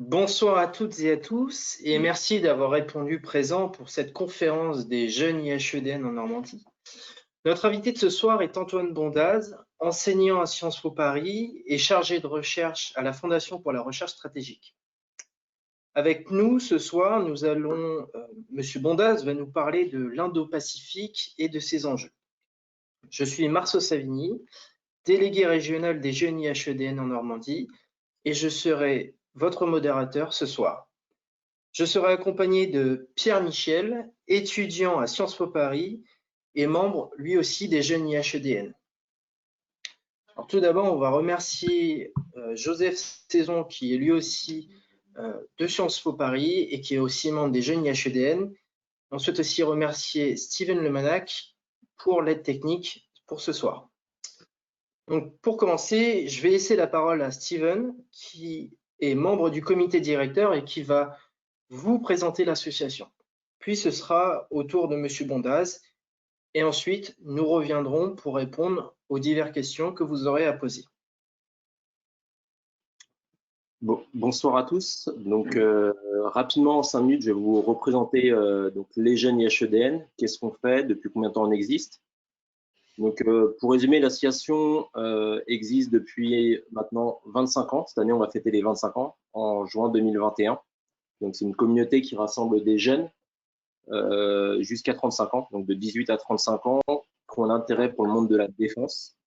Bonsoir à toutes et à tous et merci d'avoir répondu présent pour cette conférence des jeunes IHEDN en Normandie. Notre invité de ce soir est Antoine Bondaz, enseignant à Sciences Po Paris et chargé de recherche à la Fondation pour la recherche stratégique. Avec nous ce soir, Monsieur Bondaz va nous parler de l'Indo-Pacifique et de ses enjeux. Je suis Marceau Savigny, délégué régional des jeunes IHEDN en Normandie et je serai votre modérateur ce soir. Je serai accompagné de Pierre Michel, étudiant à Sciences Po Paris et membre lui aussi des jeunes IHEDN. Alors, tout d'abord, on va remercier Joseph Saison, qui est lui aussi de Sciences Po Paris et qui est aussi membre des jeunes IHEDN. On souhaite aussi remercier Steven Lemanac pour l'aide technique pour ce soir. Donc, pour commencer, je vais laisser la parole à Steven, qui est membre du comité directeur et qui va vous présenter l'association. Puis ce sera au tour de Monsieur Bondaz et ensuite nous reviendrons pour répondre aux diverses questions que vous aurez à poser. Bonsoir à tous. Donc rapidement en 5 minutes, je vais vous représenter donc les jeunes IHEDN, qu'est-ce qu'on fait, depuis combien de temps on existe. Donc pour résumer, l'association existe depuis maintenant 25 ans. Cette année, on va fêter les 25 ans en juin 2021. Donc c'est une communauté qui rassemble des jeunes jusqu'à 35 ans, donc de 18 à 35 ans, qui ont un intérêt pour le monde de la défense,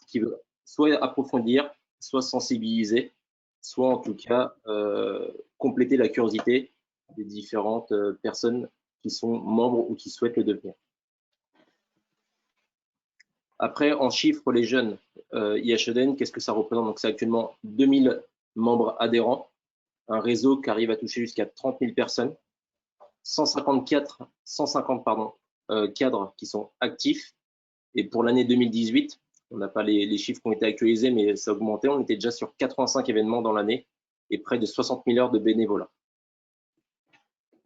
qui veut soit approfondir, soit sensibiliser, soit en tout cas compléter la curiosité des différentes personnes qui sont membres ou qui souhaitent le devenir. Après, en chiffres, les jeunes IHEDN, qu'est-ce que ça représente? Donc, c'est actuellement 2000 membres adhérents, un réseau qui arrive à toucher jusqu'à 30 000 personnes, 150 cadres qui sont actifs. Et pour l'année 2018, on n'a pas les chiffres qui ont été actualisés, mais ça a augmenté. On était déjà sur 85 événements dans l'année et près de 60 000 heures de bénévolat.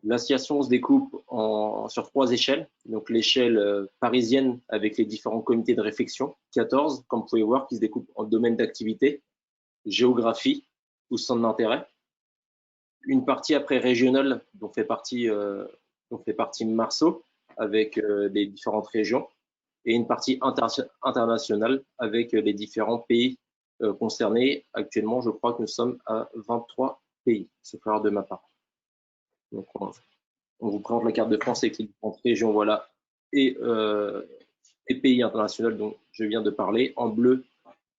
L'association se découpe sur 3 échelles. Donc l'échelle parisienne avec les différents comités de réflexion, 14, comme vous pouvez voir, qui se découpent en domaines d'activité, géographie ou centre d'intérêt. Une partie après régionale dont fait partie Marceau avec les différentes régions. Et une partie internationale avec les différents pays concernés. Actuellement, je crois que nous sommes à 23 pays, sauf erreur de ma part. Donc, on vous présente la carte de France avec les différentes régions, voilà, et les pays internationaux dont je viens de parler. En bleu,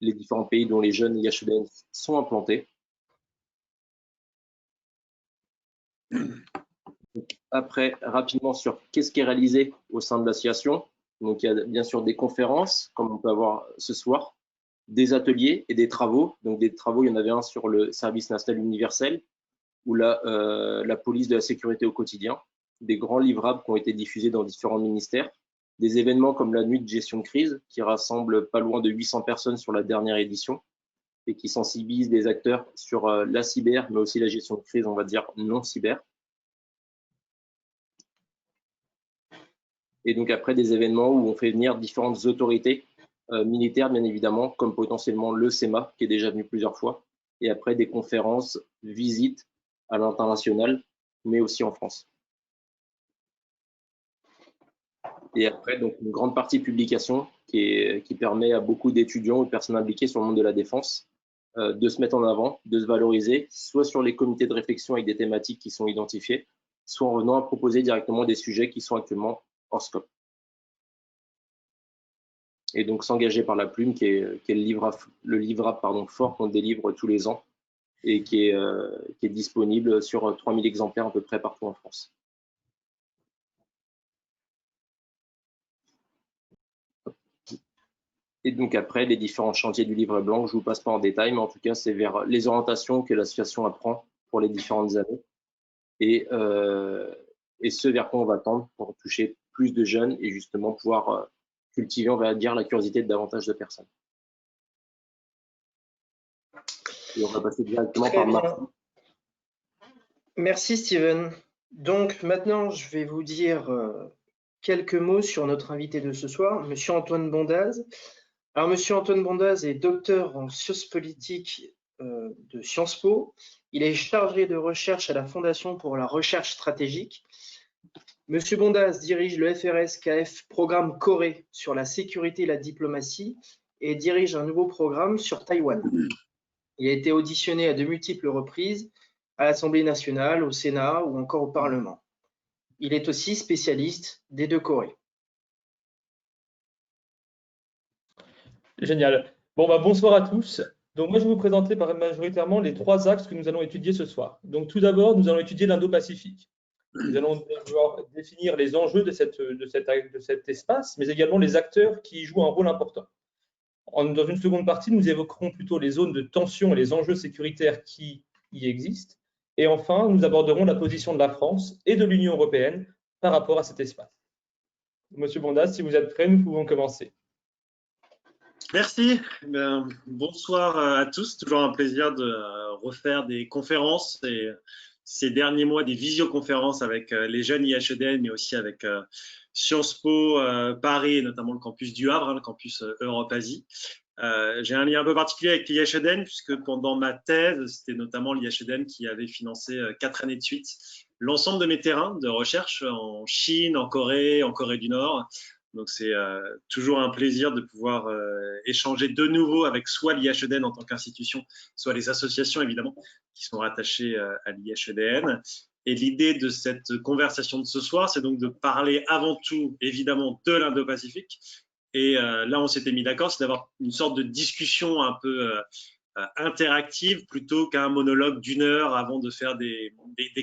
les différents pays dont les jeunes IHEDN sont implantés. Après, rapidement sur qu'est-ce qui est réalisé au sein de l'association. Donc, il y a bien sûr des conférences, comme on peut avoir ce soir, des ateliers et des travaux. Donc, des travaux, il y en avait un sur le service national universel ou la police de la sécurité au quotidien, des grands livrables qui ont été diffusés dans différents ministères, des événements comme la nuit de gestion de crise qui rassemble pas loin de 800 personnes sur la dernière édition et qui sensibilise des acteurs sur la cyber, mais aussi la gestion de crise, on va dire non cyber. Et donc après des événements où on fait venir différentes autorités militaires, bien évidemment, comme potentiellement le CEMA, qui est déjà venu plusieurs fois, et après des conférences, visites à l'international, mais aussi en France. Et après, donc, une grande partie publication qui permet à beaucoup d'étudiants ou de personnes impliquées sur le monde de la défense de se mettre en avant, de se valoriser, soit sur les comités de réflexion avec des thématiques qui sont identifiées, soit en venant à proposer directement des sujets qui sont actuellement hors scope. Et donc s'engager par la plume, qui est le livrable fort qu'on délivre tous les ans et qui est disponible sur 3000 exemplaires à peu près partout en France. Et donc après, les différents chantiers du livre blanc, je ne vous passe pas en détail, mais en tout cas, c'est vers les orientations que l'association apprend pour les différentes années et ce vers quoi on va tendre pour toucher plus de jeunes et justement pouvoir cultiver, on va dire, la curiosité de davantage de personnes. Et on va passer directement par Marc. Merci Steven. Donc maintenant, je vais vous dire quelques mots sur notre invité de ce soir, Monsieur Antoine Bondaz. Alors, Monsieur Antoine Bondaz est docteur en sciences politiques de Sciences Po. Il est chargé de recherche à la Fondation pour la recherche stratégique. Monsieur Bondaz dirige le FRS-KF programme Corée sur la sécurité et la diplomatie et dirige un nouveau programme sur Taïwan. Il a été auditionné à de multiples reprises à l'Assemblée nationale, au Sénat ou encore au Parlement. Il est aussi spécialiste des deux Corées. Génial. Bon, bonsoir à tous. Donc, moi, je vais vous présenter majoritairement les 3 axes que nous allons étudier ce soir. Donc, tout d'abord, nous allons étudier l'Indo-Pacifique. Nous allons devoir définir les enjeux de cet espace, mais également les acteurs qui y jouent un rôle important. Dans une seconde partie, nous évoquerons plutôt les zones de tension et les enjeux sécuritaires qui y existent. Et enfin, nous aborderons la position de la France et de l'Union européenne par rapport à cet espace. Monsieur Bondaz, si vous êtes prêt, nous pouvons commencer. Merci. Bonsoir à tous. Toujours un plaisir de refaire des conférences et ces derniers mois des visioconférences avec les jeunes IHEDN, mais aussi avec Sciences Po Paris et notamment le campus du Havre, le campus Europe-Asie. J'ai un lien un peu particulier avec l'IHEDN puisque pendant ma thèse, c'était notamment l'IHEDN qui avait financé 4 années de suite l'ensemble de mes terrains de recherche en Chine, en Corée du Nord. Donc, c'est toujours un plaisir de pouvoir échanger de nouveau avec soit l'IHEDN en tant qu'institution, soit les associations, évidemment, qui sont rattachées à l'IHEDN. Et l'idée de cette conversation de ce soir, c'est donc de parler avant tout, évidemment, de l'Indo-Pacifique. Et là, on s'était mis d'accord, c'est d'avoir une sorte de discussion un peu interactive plutôt qu'un monologue d'1 heure avant de faire des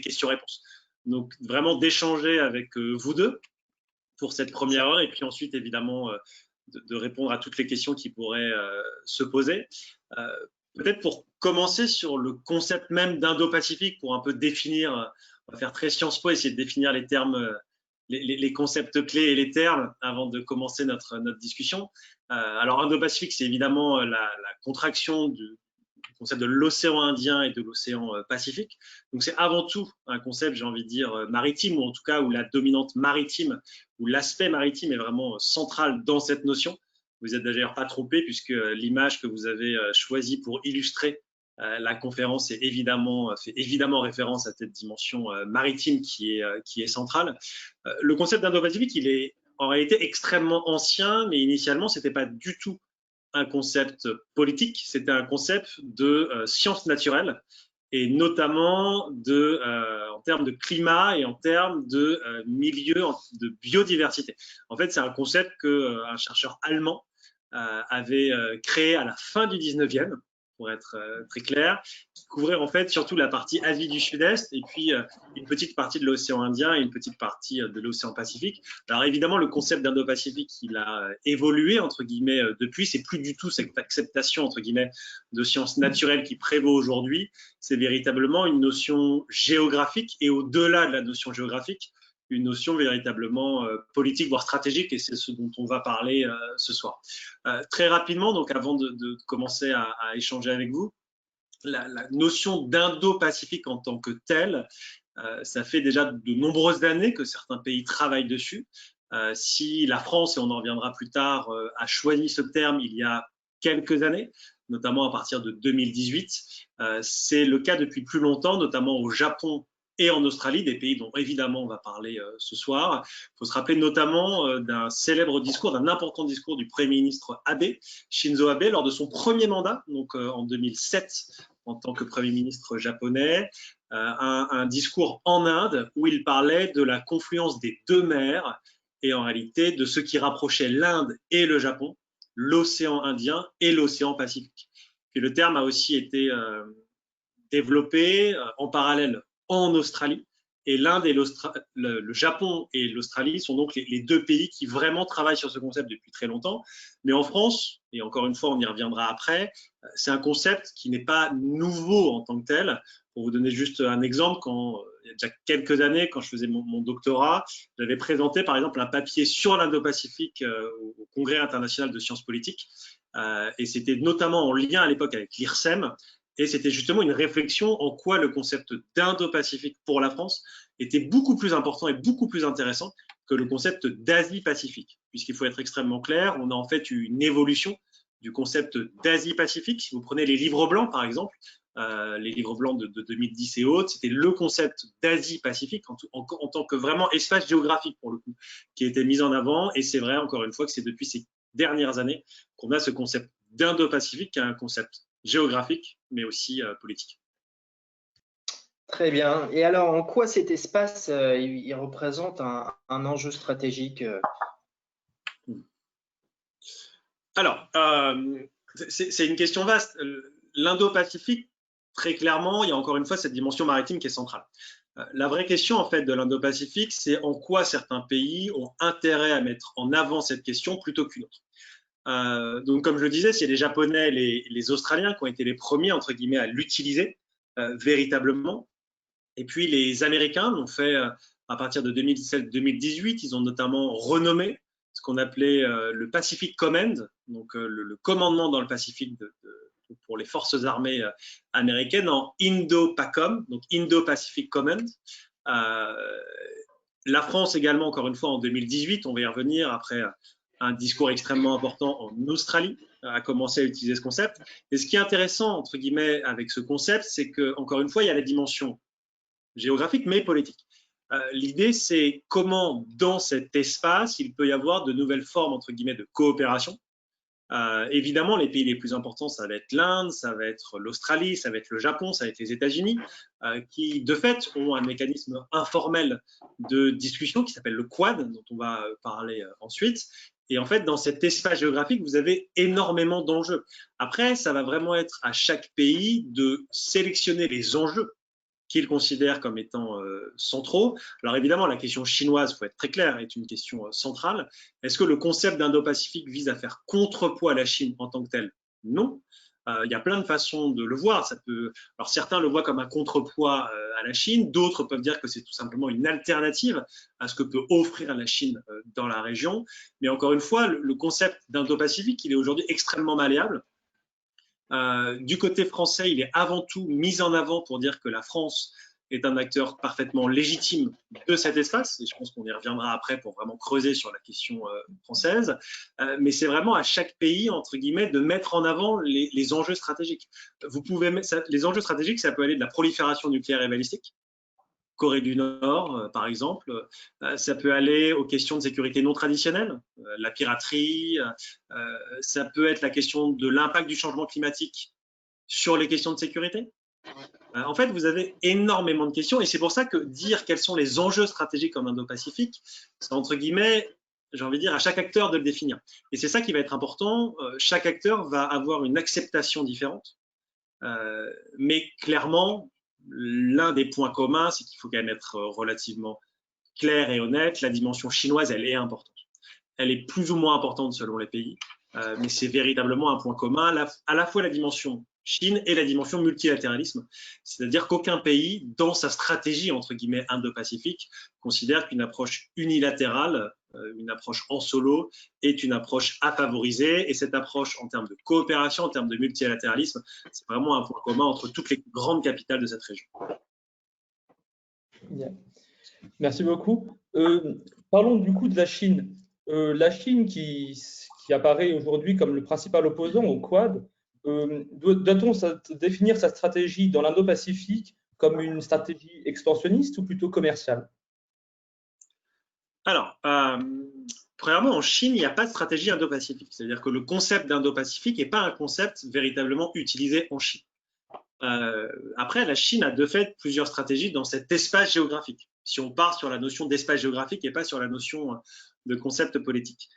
questions-réponses. Donc, vraiment d'échanger avec vous deux pour cette première heure et puis ensuite évidemment de répondre à toutes les questions qui pourraient se poser. Peut-être pour commencer sur le concept même d'Indo-Pacifique, pour un peu définir, on va faire très Sciences Po, essayer de définir les termes, les concepts clés et les termes avant de commencer notre discussion. Alors Indo-Pacifique, c'est évidemment la contraction du concept de l'océan Indien et de l'océan Pacifique. Donc c'est avant tout un concept, j'ai envie de dire, maritime, ou en tout cas où la dominante maritime, où l'aspect maritime est vraiment central dans cette notion. Vous êtes d'ailleurs pas trompé puisque l'image que vous avez choisie pour illustrer la conférence fait évidemment référence à cette dimension maritime qui est centrale. Le concept d'Indo-Pacifique, il est en réalité extrêmement ancien, mais initialement, c'était pas du tout un concept politique, c'était un concept de sciences naturelles et notamment en termes de climat et en termes de milieu, de biodiversité. En fait, c'est un concept qu'un chercheur allemand avait créé à la fin du 19e, pour être très clair, qui couvrait en fait surtout la partie Asie du Sud-Est et puis une petite partie de l'océan Indien et une petite partie de l'océan Pacifique. Alors évidemment, le concept d'Indo-Pacifique, il a évolué entre guillemets depuis. C'est plus du tout cette acceptation entre guillemets de sciences naturelles qui prévaut aujourd'hui. C'est véritablement une notion géographique et au-delà de la notion géographique, une notion véritablement politique, voire stratégique, et c'est ce dont on va parler ce soir. Très rapidement, donc avant de commencer à échanger avec vous, la notion d'Indo-Pacifique en tant que telle, ça fait déjà de nombreuses années que certains pays travaillent dessus. Si la France, et on en reviendra plus tard, a choisi ce terme il y a quelques années, notamment à partir de 2018, c'est le cas depuis plus longtemps, notamment au Japon et en Australie, des pays dont évidemment on va parler ce soir. Il faut se rappeler notamment d'un célèbre discours, d'un important discours du Premier ministre Abe, Shinzo Abe, lors de son premier mandat, donc en 2007, en tant que Premier ministre japonais, un discours en Inde où il parlait de la confluence des 2 mers et en réalité de ce qui rapprochait l'Inde et le Japon, l'océan Indien et l'océan Pacifique. Puis le terme a aussi été développé en parallèle en Australie. Et l'Inde et le Japon et l'Australie sont donc les 2 pays qui vraiment travaillent sur ce concept depuis très longtemps. Mais en France, et encore une fois, on y reviendra après, c'est un concept qui n'est pas nouveau en tant que tel. Pour vous donner juste un exemple, il y a déjà quelques années, quand je faisais mon doctorat, j'avais présenté par exemple un papier sur l'Indo-Pacifique au Congrès international de sciences politiques. Et c'était notamment en lien à l'époque avec l'IRSEM. Et c'était justement une réflexion en quoi le concept d'Indo-Pacifique pour la France était beaucoup plus important et beaucoup plus intéressant que le concept d'Asie-Pacifique. Puisqu'il faut être extrêmement clair, on a en fait une évolution du concept d'Asie-Pacifique. Si vous prenez les livres blancs, par exemple, les livres blancs de 2010 et autres, c'était le concept d'Asie-Pacifique en tant que vraiment espace géographique, pour le coup, qui était mis en avant. Et c'est vrai, encore une fois, que c'est depuis ces dernières années qu'on a ce concept d'Indo-Pacifique, qui est un concept géographique, mais aussi politique. Très bien. Et alors, en quoi cet espace il représente un enjeu stratégique Alors, c'est une question vaste. L'Indo-Pacifique, très clairement, il y a encore une fois cette dimension maritime qui est centrale. La vraie question, en fait, de l'Indo-Pacifique, c'est en quoi certains pays ont intérêt à mettre en avant cette question plutôt qu'une autre. Donc, comme je le disais, c'est les Japonais, les Australiens qui ont été les premiers, entre guillemets, à l'utiliser véritablement. Et puis, les Américains l'ont fait à partir de 2017-2018. Ils ont notamment renommé ce qu'on appelait le Pacific Command, donc le commandement dans le Pacifique pour les forces armées américaines, en Indo-PACOM, donc Indo-Pacific Command. La France également, encore une fois, en 2018, on va y revenir après un discours extrêmement important en Australie, a commencé à utiliser ce concept. Et ce qui est intéressant, entre guillemets, avec ce concept, c'est que, encore une fois, il y a la dimension géographique, mais politique. L'idée, c'est comment, dans cet espace, il peut y avoir de nouvelles formes, entre guillemets, de coopération. Évidemment, les pays les plus importants, ça va être l'Inde, ça va être l'Australie, ça va être le Japon, ça va être les États-Unis, qui, de fait, ont un mécanisme informel de discussion qui s'appelle le Quad, dont on va parler ensuite. Et en fait, dans cet espace géographique, vous avez énormément d'enjeux. Après, ça va vraiment être à chaque pays de sélectionner les enjeux qu'ils considèrent comme étant centraux. Alors évidemment, la question chinoise, il faut être très clair, est une question centrale. Est-ce que le concept d'Indo-Pacifique vise à faire contrepoids à la Chine en tant que telle? Non. Il y a plein de façons de le voir. Alors certains le voient comme un contrepoids à la Chine, d'autres peuvent dire que c'est tout simplement une alternative à ce que peut offrir la Chine dans la région. Mais encore une fois, le concept d'Indo-Pacifique, il est aujourd'hui extrêmement malléable. Du côté français, il est avant tout mis en avant pour dire que la France est un acteur parfaitement légitime de cet espace, et je pense qu'on y reviendra après pour vraiment creuser sur la question française, mais c'est vraiment à chaque pays, entre guillemets, de mettre en avant les enjeux stratégiques. Les enjeux stratégiques, ça peut aller de la prolifération nucléaire et balistique, Corée du Nord, par exemple. Ça peut aller aux questions de sécurité non traditionnelles, la piraterie. Ça peut être la question de l'impact du changement climatique sur les questions de sécurité. En fait, vous avez énormément de questions et c'est pour ça que dire quels sont les enjeux stratégiques en Indo-Pacifique, c'est entre guillemets, j'ai envie de dire, à chaque acteur de le définir. Et c'est ça qui va être important. Chaque acteur va avoir une acceptation différente. Mais clairement, l'un des points communs, c'est qu'il faut quand même être relativement clair et honnête. La dimension chinoise, elle est importante. Elle est plus ou moins importante selon les pays, mais c'est véritablement un point commun, à la fois la dimension Chine et la dimension multilatéralisme. C'est-à-dire qu'aucun pays, dans sa stratégie, entre guillemets, Indo-Pacifique, considère qu'une approche unilatérale, une approche en solo, est une approche à favoriser. Et cette approche, en termes de coopération, en termes de multilatéralisme, c'est vraiment un point commun entre toutes les grandes capitales de cette région. Bien. Merci beaucoup. Parlons du coup de la Chine. La Chine qui apparaît aujourd'hui comme le principal opposant au Quad, doit-on définir sa stratégie dans l'Indo-Pacifique comme une stratégie expansionniste ou plutôt commerciale? Alors, premièrement, en Chine, il n'y a pas de stratégie Indo-Pacifique. C'est-à-dire que le concept d'Indo-Pacifique n'est pas un concept véritablement utilisé en Chine. Après, la Chine a de fait plusieurs stratégies dans cet espace géographique. Si on part sur la notion d'espace géographique et pas sur la notion de concept politique.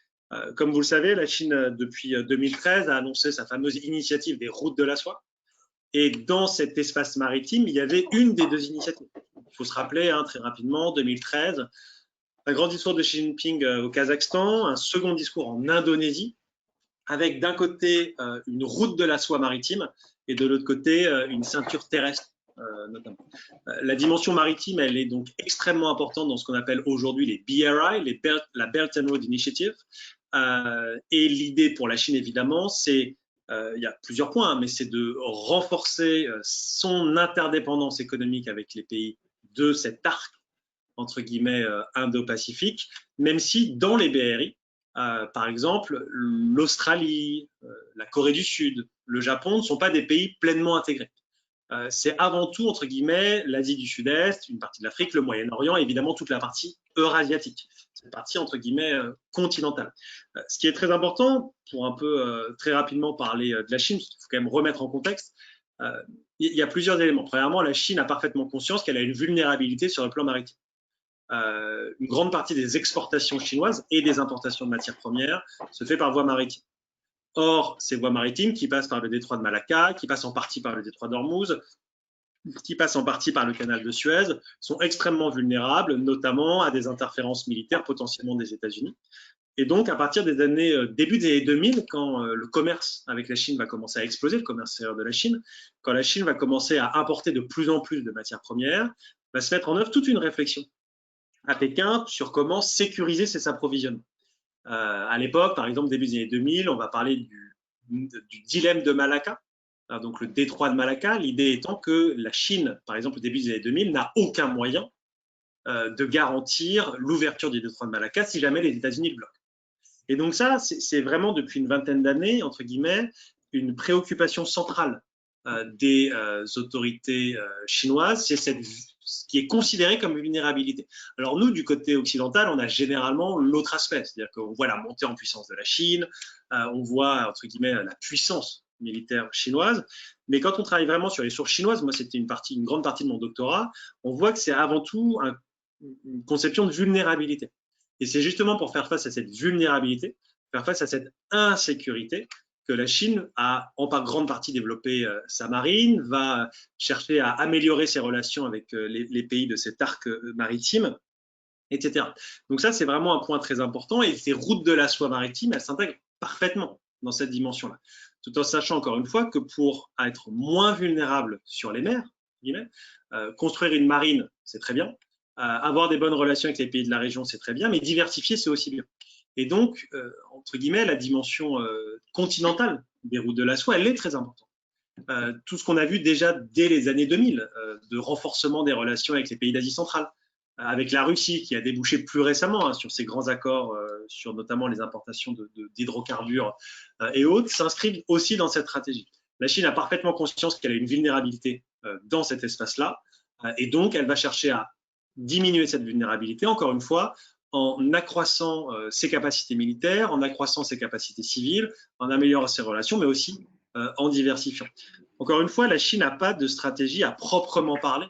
Comme vous le savez, la Chine, depuis 2013, a annoncé sa fameuse initiative des routes de la soie. Et dans cet espace maritime, il y avait une des deux initiatives. Il faut se rappeler très rapidement, 2013, un grand discours de Xi Jinping au Kazakhstan, un second discours en Indonésie, avec d'un côté une route de la soie maritime et de l'autre côté une ceinture terrestre notamment. La dimension maritime, elle est donc extrêmement importante dans ce qu'on appelle aujourd'hui les BRI, la Belt and Road Initiative. Et l'idée pour la Chine, évidemment, c'est, il y a plusieurs points, mais c'est de renforcer son interdépendance économique avec les pays de cet arc, entre guillemets, Indo-Pacifique, même si dans les BRI, par exemple, l'Australie, la Corée du Sud, le Japon ne sont pas des pays pleinement intégrés. C'est avant tout, entre guillemets, l'Asie du Sud-Est, une partie de l'Afrique, le Moyen-Orient, et évidemment toute la partie eurasiatique, cette partie, entre guillemets, continentale. Ce qui est très important, pour un peu très rapidement parler de la Chine, parce qu'il faut quand même remettre en contexte, il y a plusieurs éléments. Premièrement, la Chine a parfaitement conscience qu'elle a une vulnérabilité sur le plan maritime. Une grande partie des exportations chinoises et des importations de matières premières se fait par voie maritime. Or, ces voies maritimes qui passent par le détroit de Malacca, qui passent en partie par le détroit d'Ormuz, qui passent en partie par le canal de Suez, sont extrêmement vulnérables, notamment à des interférences militaires potentiellement des États-Unis. Et donc, à partir des années, début des années 2000, quand le commerce avec la Chine va commencer à exploser, le commerce extérieur de la Chine, quand la Chine va commencer à importer de plus en plus de matières premières, va se mettre en œuvre toute une réflexion à Pékin sur comment sécuriser ses approvisionnements. À l'époque, par exemple, début des années 2000, on va parler du dilemme de Malacca, donc le détroit de Malacca, l'idée étant que la Chine, par exemple, au début des années 2000, n'a aucun moyen de garantir l'ouverture du détroit de Malacca si jamais les États-Unis le bloquent. Et donc ça, c'est vraiment depuis une vingtaine d'années, entre guillemets, une préoccupation centrale des autorités chinoises, c'est ce qui est considéré comme une vulnérabilité. Alors nous, du côté occidental, on a généralement l'autre aspect, c'est-à-dire qu'on voit la montée en puissance de la Chine, on voit, entre guillemets, la puissance militaire chinoise, mais quand on travaille vraiment sur les sources chinoises, moi c'était une grande partie de mon doctorat, on voit que c'est avant tout une conception de vulnérabilité. Et c'est justement pour faire face à cette vulnérabilité, faire face à cette insécurité, que la Chine a en grande partie développé sa marine, va chercher à améliorer ses relations avec les pays de cet arc maritime, etc. Donc ça, c'est vraiment un point très important. Et ces routes de la soie maritime, elles s'intègrent parfaitement dans cette dimension-là. Tout en sachant, encore une fois, que pour être moins vulnérable sur les mers, construire une marine, c'est très bien. Avoir des bonnes relations avec les pays de la région, c'est très bien. Mais diversifier, c'est aussi bien. Et donc, entre guillemets, la dimension continentale des routes de la soie, elle est très importante. Tout ce qu'on a vu déjà dès les années 2000, de renforcement des relations avec les pays d'Asie centrale, avec la Russie qui a débouché plus récemment sur ces grands accords sur notamment les importations d'hydrocarbures et autres, s'inscrivent aussi dans cette stratégie. La Chine a parfaitement conscience qu'elle a une vulnérabilité dans cet espace-là, et donc elle va chercher à diminuer cette vulnérabilité, encore une fois, en accroissant ses capacités militaires, en accroissant ses capacités civiles, en améliorant ses relations, mais aussi en diversifiant. Encore une fois, la Chine n'a pas de stratégie à proprement parler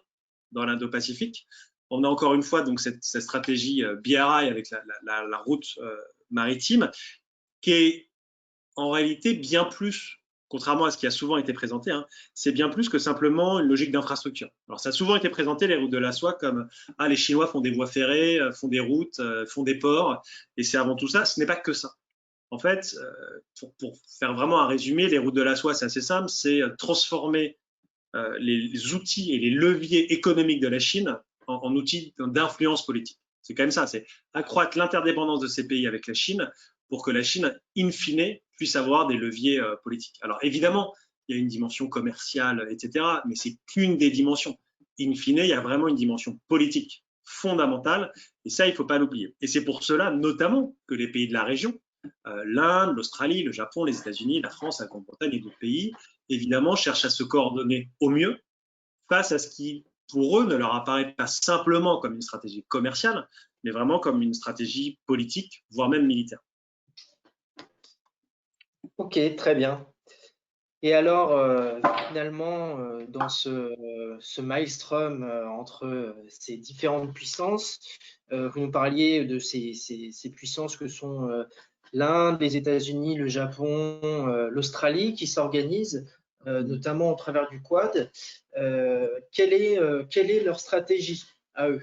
dans l'Indo-Pacifique. On a encore une fois donc cette stratégie BRI avec la route maritime, qui est en réalité bien plus, contrairement à ce qui a souvent été présenté, c'est bien plus que simplement une logique d'infrastructure. Alors ça a souvent été présenté, les routes de la soie, comme les Chinois font des voies ferrées, font des routes, font des ports, et c'est avant tout ça. Ce n'est pas que ça. En fait, pour faire vraiment un résumé, les routes de la soie, c'est assez simple, c'est transformer les outils et les leviers économiques de la Chine en outils d'influence politique. C'est quand même ça, c'est accroître l'interdépendance de ces pays avec la Chine pour que la Chine, in fine, puisse avoir des leviers politiques. Alors évidemment, il y a une dimension commerciale, etc., mais c'est qu'une des dimensions. In fine, il y a vraiment une dimension politique fondamentale, et ça, il ne faut pas l'oublier. Et c'est pour cela, notamment, que les pays de la région, l'Inde, l'Australie, le Japon, les États-Unis, la France, la Grande-Bretagne et d'autres pays, évidemment, cherchent à se coordonner au mieux face à ce qui, pour eux, ne leur apparaît pas simplement comme une stratégie commerciale, mais vraiment comme une stratégie politique, voire même militaire. Ok, très bien. Et alors, finalement, dans ce maelstrom entre ces différentes puissances, vous nous parliez de ces puissances que sont l'Inde, les États-Unis, le Japon, l'Australie, qui s'organisent, notamment au travers du Quad. Quelle est leur stratégie à eux?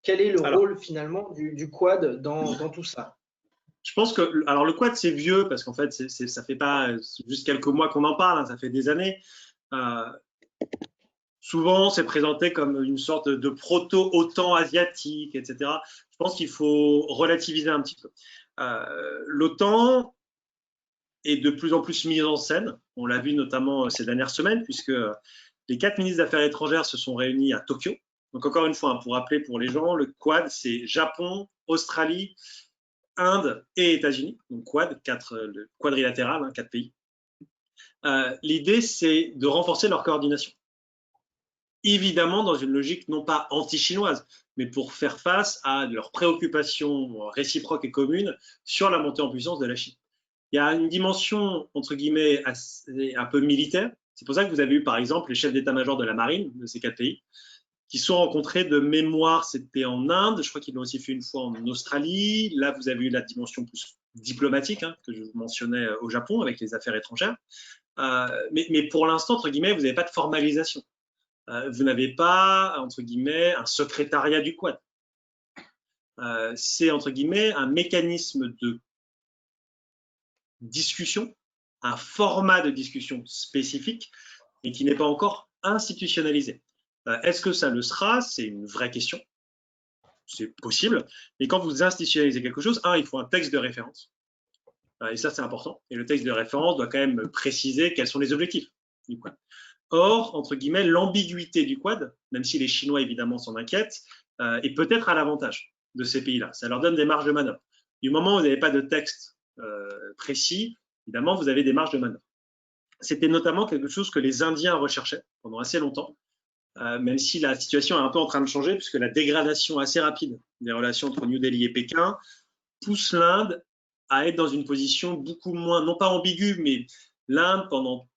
Quel est le rôle finalement du Quad dans tout ça? Je pense que, alors le Quad c'est vieux parce qu'en fait ça fait pas juste quelques mois qu'on en parle, ça fait des années. Souvent c'est présenté comme une sorte de proto-OTAN asiatique, etc. Je pense qu'il faut relativiser un petit peu. L'OTAN est de plus en plus mise en scène. On l'a vu notamment ces dernières semaines puisque les 4 ministres des Affaires étrangères se sont réunis à Tokyo. Donc encore une fois, pour rappeler pour les gens, le Quad c'est Japon, Australie, Inde et États-Unis, donc Quad, le quadrilatéral, 4 pays. L'idée, c'est de renforcer leur coordination. Évidemment, dans une logique non pas anti-chinoise, mais pour faire face à leurs préoccupations réciproques et communes sur la montée en puissance de la Chine. Il y a une dimension, entre guillemets, un peu militaire. C'est pour ça que vous avez eu, par exemple, les chefs d'état-major de la marine de ces 4 pays qui sont rencontrés de mémoire, c'était en Inde, je crois qu'ils l'ont aussi fait une fois en Australie. Là, vous avez eu la dimension plus diplomatique, que je mentionnais au Japon avec les affaires étrangères. Mais pour l'instant, entre guillemets, vous n'avez pas de formalisation. Vous n'avez pas, entre guillemets, un secrétariat du Quad. C'est, entre guillemets, un mécanisme de discussion, un format de discussion spécifique, et qui n'est pas encore institutionnalisé. Est-ce que ça le sera? C'est une vraie question. C'est possible. Mais quand vous institutionnalisez quelque chose, il faut un texte de référence. Et ça, c'est important. Et le texte de référence doit quand même préciser quels sont les objectifs du Quad. Or, entre guillemets, l'ambiguïté du Quad, même si les Chinois, évidemment, s'en inquiètent, est peut-être à l'avantage de ces pays-là. Ça leur donne des marges de manœuvre. Du moment où vous n'avez pas de texte précis, évidemment, vous avez des marges de manœuvre. C'était notamment quelque chose que les Indiens recherchaient pendant assez longtemps, même si la situation est un peu en train de changer, puisque la dégradation assez rapide des relations entre New Delhi et Pékin pousse l'Inde à être dans une position beaucoup moins, non pas ambiguë, mais l'Inde, pendant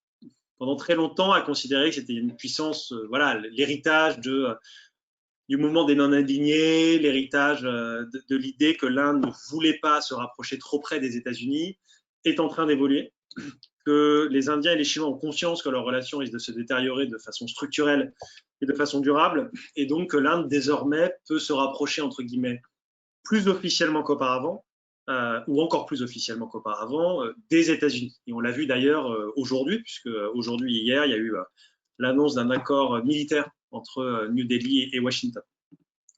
très longtemps, a considéré que c'était une puissance, l'héritage du mouvement des non-alignés, l'héritage de l'idée que l'Inde ne voulait pas se rapprocher trop près des États-Unis, est en train d'évoluer, que les Indiens et les Chinois ont conscience que leur relation risque de se détériorer de façon structurelle et de façon durable, et donc que l'Inde désormais peut se rapprocher, entre guillemets, plus officiellement qu'auparavant, ou encore plus officiellement qu'auparavant, des États-Unis. Et on l'a vu d'ailleurs aujourd'hui, puisque aujourd'hui, hier, il y a eu l'annonce d'un accord militaire entre New Delhi et Washington.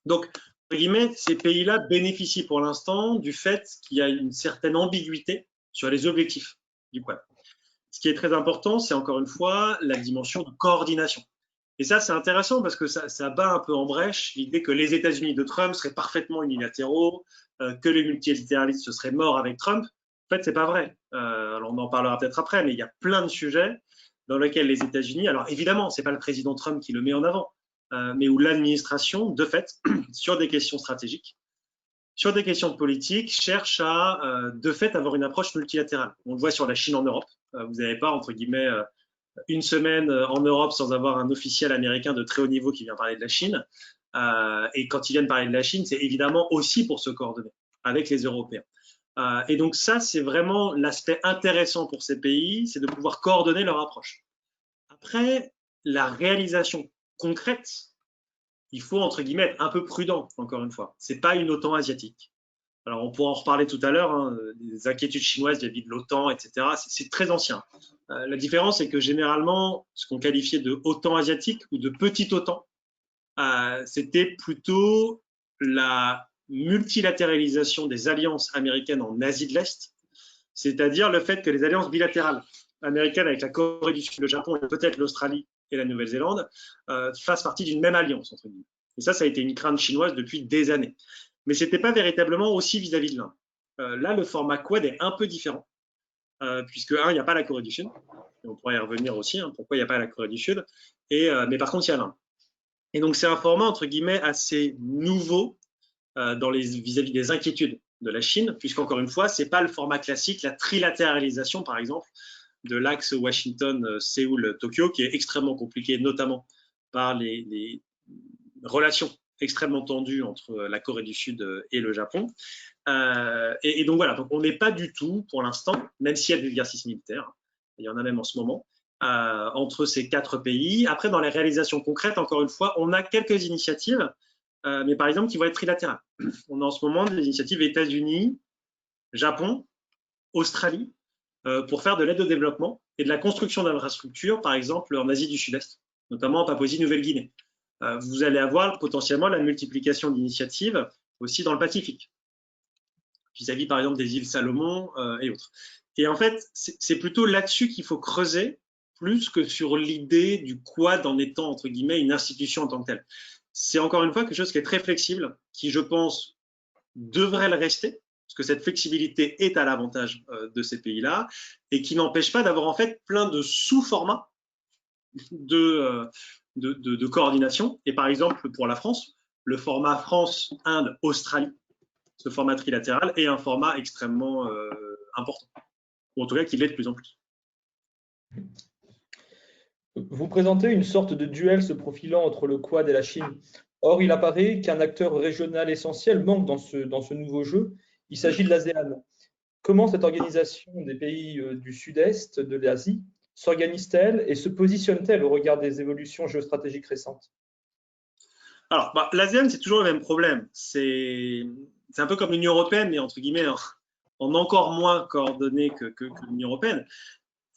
Donc, entre guillemets, ces pays-là bénéficient pour l'instant du fait qu'il y a une certaine ambiguïté sur les objectifs du Quad. Ce qui est très important, c'est encore une fois la dimension de coordination. Et ça, c'est intéressant parce que ça bat un peu en brèche l'idée que les États-Unis de Trump seraient parfaitement unilatéraux, que les multilatéralistes se seraient morts avec Trump. En fait, c'est pas vrai. Alors, on en parlera peut-être après, mais il y a plein de sujets dans lesquels les États-Unis, alors évidemment, c'est pas le président Trump qui le met en avant, mais où l'administration, de fait, sur des questions stratégiques, sur des questions politiques, cherche à, de fait, avoir une approche multilatérale. On le voit sur la Chine en Europe. Vous n'avez pas, entre guillemets, une semaine en Europe sans avoir un officiel américain de très haut niveau qui vient parler de la Chine. Et quand ils viennent parler de la Chine, c'est évidemment aussi pour se coordonner avec les Européens. Et donc ça, c'est vraiment l'aspect intéressant pour ces pays, c'est de pouvoir coordonner leur approche. Après, la réalisation concrète, il faut, entre guillemets, être un peu prudent, encore une fois. Ce n'est pas une OTAN asiatique. Alors, on pourra en reparler tout à l'heure, des inquiétudes chinoises vis-à-vis de l'OTAN, etc. C'est très ancien. La différence, c'est que généralement, ce qu'on qualifiait de OTAN asiatique ou de petite OTAN, c'était plutôt la multilatéralisation des alliances américaines en Asie de l'Est, c'est-à-dire le fait que les alliances bilatérales américaines avec la Corée du Sud, le Japon et peut-être l'Australie et la Nouvelle-Zélande fassent partie d'une même alliance, entre guillemets. Et ça a été une crainte chinoise depuis des années. Mais ce n'était pas véritablement aussi vis-à-vis de l'Inde. Là, le format Quad est un peu différent, puisque, il n'y a pas la Corée du Sud, et on pourrait y revenir aussi, pourquoi il n'y a pas la Corée du Sud, mais par contre, il y a l'Inde. Et donc, c'est un format, entre guillemets, assez nouveau vis-à-vis des inquiétudes de la Chine, puisqu'encore une fois, ce n'est pas le format classique, la trilatéralisation, par exemple, de l'axe Washington-Séoul-Tokyo, qui est extrêmement compliqué, notamment par les relations extrêmement tendues entre la Corée du Sud et le Japon. Et donc voilà, donc on n'est pas du tout, pour l'instant, même s'il y a de l'exercice militaire, il y en a même en ce moment, entre ces 4 pays. Après, dans les réalisations concrètes, encore une fois, on a quelques initiatives, mais par exemple, qui vont être trilatérales. On a en ce moment des initiatives États-Unis, Japon, Australie, pour faire de l'aide au développement et de la construction d'infrastructures, par exemple en Asie du Sud-Est, notamment en Papouasie-Nouvelle-Guinée. Vous allez avoir potentiellement la multiplication d'initiatives aussi dans le Pacifique, vis-à-vis par exemple des îles Salomon et autres. Et en fait, c'est plutôt là-dessus qu'il faut creuser, plus que sur l'idée du Quad en étant, entre guillemets, une institution en tant que telle. C'est encore une fois quelque chose qui est très flexible, qui, je pense, devrait le rester, parce que cette flexibilité est à l'avantage de ces pays-là et qui n'empêche pas d'avoir en fait plein de sous-formats de coordination. Et par exemple, pour la France, le format France-Inde-Australie, ce format trilatéral, est un format extrêmement important, ou en tout cas qui l'est de plus en plus. Vous présentez une sorte de duel se profilant entre le Quad et la Chine. Or, il apparaît qu'un acteur régional essentiel manque dans ce nouveau jeu. Il s'agit de l'ASEAN. Comment cette organisation des pays du sud-est de l'Asie s'organise-t-elle et se positionne-t-elle au regard des évolutions géostratégiques récentes? Alors, l'ASEAN, c'est toujours le même problème. C'est un peu comme l'Union européenne, mais entre guillemets, en encore moins coordonné que l'Union européenne.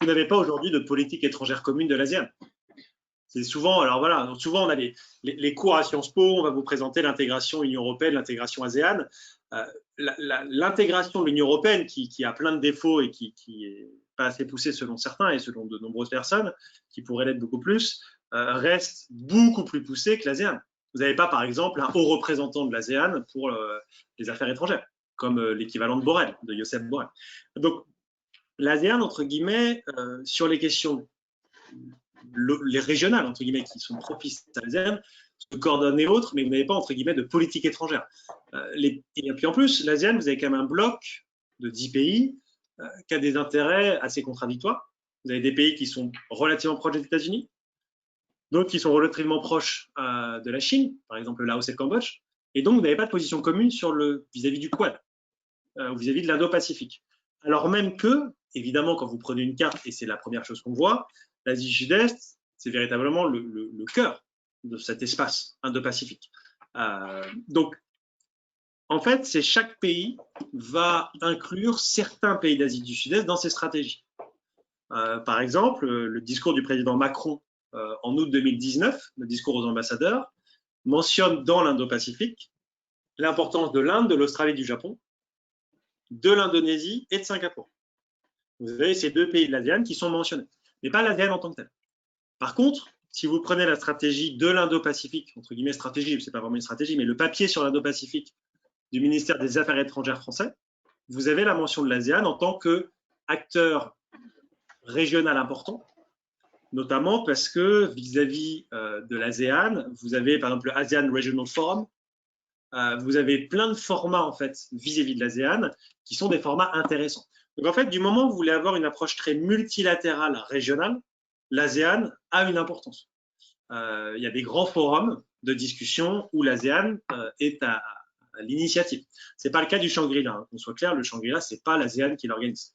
Vous n'avez pas aujourd'hui de politique étrangère commune de l'ASEAN. C'est souvent, alors voilà, donc souvent on a les cours à Sciences Po, on va vous présenter l'intégration Union européenne, l'intégration ASEAN. L'intégration de l'Union européenne, qui a plein de défauts et qui est pas assez poussée selon certains et selon de nombreuses personnes, qui pourrait l'être beaucoup plus, reste beaucoup plus poussée que l'ASEAN. Vous n'avez pas, par exemple, un haut représentant de l'ASEAN pour les affaires étrangères, comme l'équivalent de Borrell, de Joseph Borrell. Donc, l'ASEAN, entre guillemets, sur les questions les régionales, entre guillemets, qui sont propices à l'ASEAN, se coordonnent et autres, mais vous n'avez pas, entre guillemets, de politique étrangère. Et puis en plus, l'ASEAN, vous avez quand même un bloc de 10 pays qui a des intérêts assez contradictoires. Vous avez des pays qui sont relativement proches des États-Unis, d'autres qui sont relativement proches de la Chine, par exemple le Laos et le Cambodge, et donc vous n'avez pas de position commune sur vis-à-vis du Quad, ou vis-à-vis de l'Indo-Pacifique. Alors même que, évidemment, quand vous prenez une carte, et c'est la première chose qu'on voit, l'Asie du Sud-Est, c'est véritablement le cœur de cet espace Indo-Pacifique. Donc, en fait, c'est chaque pays va inclure certains pays d'Asie du Sud-Est dans ses stratégies. Par exemple, le discours du président Macron en août 2019, le discours aux ambassadeurs, mentionne dans l'Indo-Pacifique l'importance de l'Inde, de l'Australie, du Japon, de l'Indonésie et de Singapour. Vous avez ces deux pays de l'ASEAN qui sont mentionnés, mais pas l'ASEAN en tant que tel. Par contre, si vous prenez la stratégie de l'Indo-Pacifique, entre guillemets stratégie, ce n'est pas vraiment une stratégie, mais le papier sur l'Indo-Pacifique du ministère des Affaires étrangères français, vous avez la mention de l'ASEAN en tant qu'acteur régional important, notamment parce que vis-à-vis de l'ASEAN, vous avez par exemple le ASEAN Regional Forum, vous avez plein de formats en fait vis-à-vis de l'ASEAN qui sont des formats intéressants. Donc en fait, du moment où vous voulez avoir une approche très multilatérale régionale, l'ASEAN a une importance. Il y a des grands forums de discussion où l'ASEAN est à l'initiative. Ce n'est pas le cas du Shangri-La, hein, qu'on soit clair, le Shangri-La, ce n'est pas l'ASEAN qui l'organise.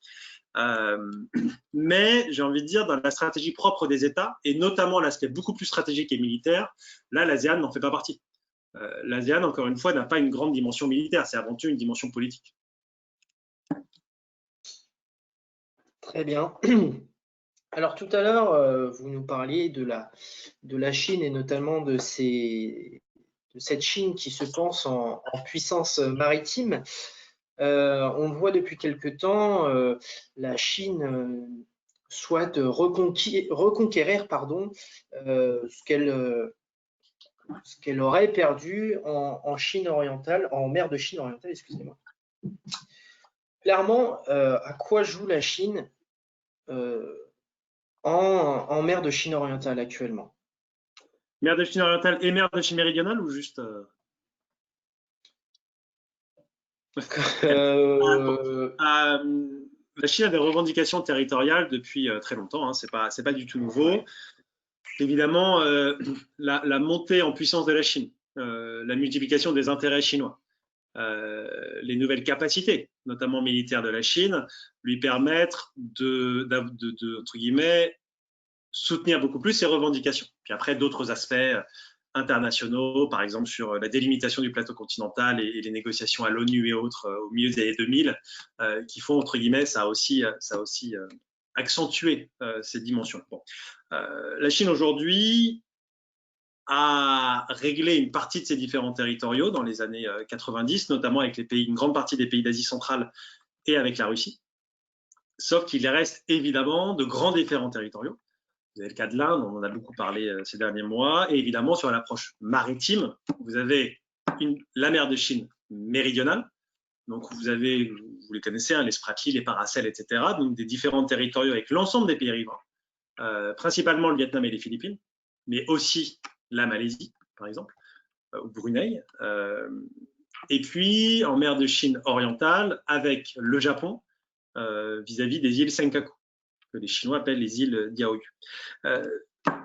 Mais j'ai envie de dire, dans la stratégie propre des États, et notamment l'aspect beaucoup plus stratégique et militaire, là, l'ASEAN n'en fait pas partie. L'ASEAN, encore une fois, n'a pas une grande dimension militaire, c'est avant tout une dimension politique. Très bien. Alors tout à l'heure, vous nous parliez de la Chine et notamment de cette Chine qui se pense en puissance maritime. On voit depuis quelque temps la Chine souhaite reconquérir ce qu'elle aurait perdu en Chine orientale, en mer de Chine orientale, excusez-moi. Clairement, à quoi joue la Chine en mer de Chine orientale actuellement? Mer de Chine orientale et mer de Chine méridionale ou juste La Chine a des revendications territoriales depuis très longtemps, hein, c'est pas du tout nouveau. Évidemment, la montée en puissance de la Chine, la multiplication des intérêts chinois, les nouvelles capacités, notamment militaires de la Chine, lui permettent entre guillemets, soutenir beaucoup plus ses revendications. Puis après, d'autres aspects internationaux, par exemple sur la délimitation du plateau continental et les négociations à l'ONU et autres au milieu des années 2000, qui font, entre guillemets, ça a aussi accentué ces dimensions. Bon. La Chine aujourd'hui a réglé une partie de ses différends territoriaux dans les années 90, notamment avec une grande partie des pays d'Asie centrale et avec la Russie. Sauf qu'il reste évidemment de grands différends territoriaux. Vous avez le cas de l'Inde, on en a beaucoup parlé ces derniers mois, et évidemment sur l'approche maritime, vous avez la mer de Chine méridionale, Donc, vous avez, vous les connaissez, hein, les Spratly, les Paracels, etc. Donc, des différents territoriaux avec l'ensemble des pays riverains, principalement le Vietnam et les Philippines, mais aussi la Malaisie, par exemple, ou Brunei. Et puis, en mer de Chine orientale, avec le Japon, vis-à-vis des îles Senkaku, que les Chinois appellent les îles Diaoyu.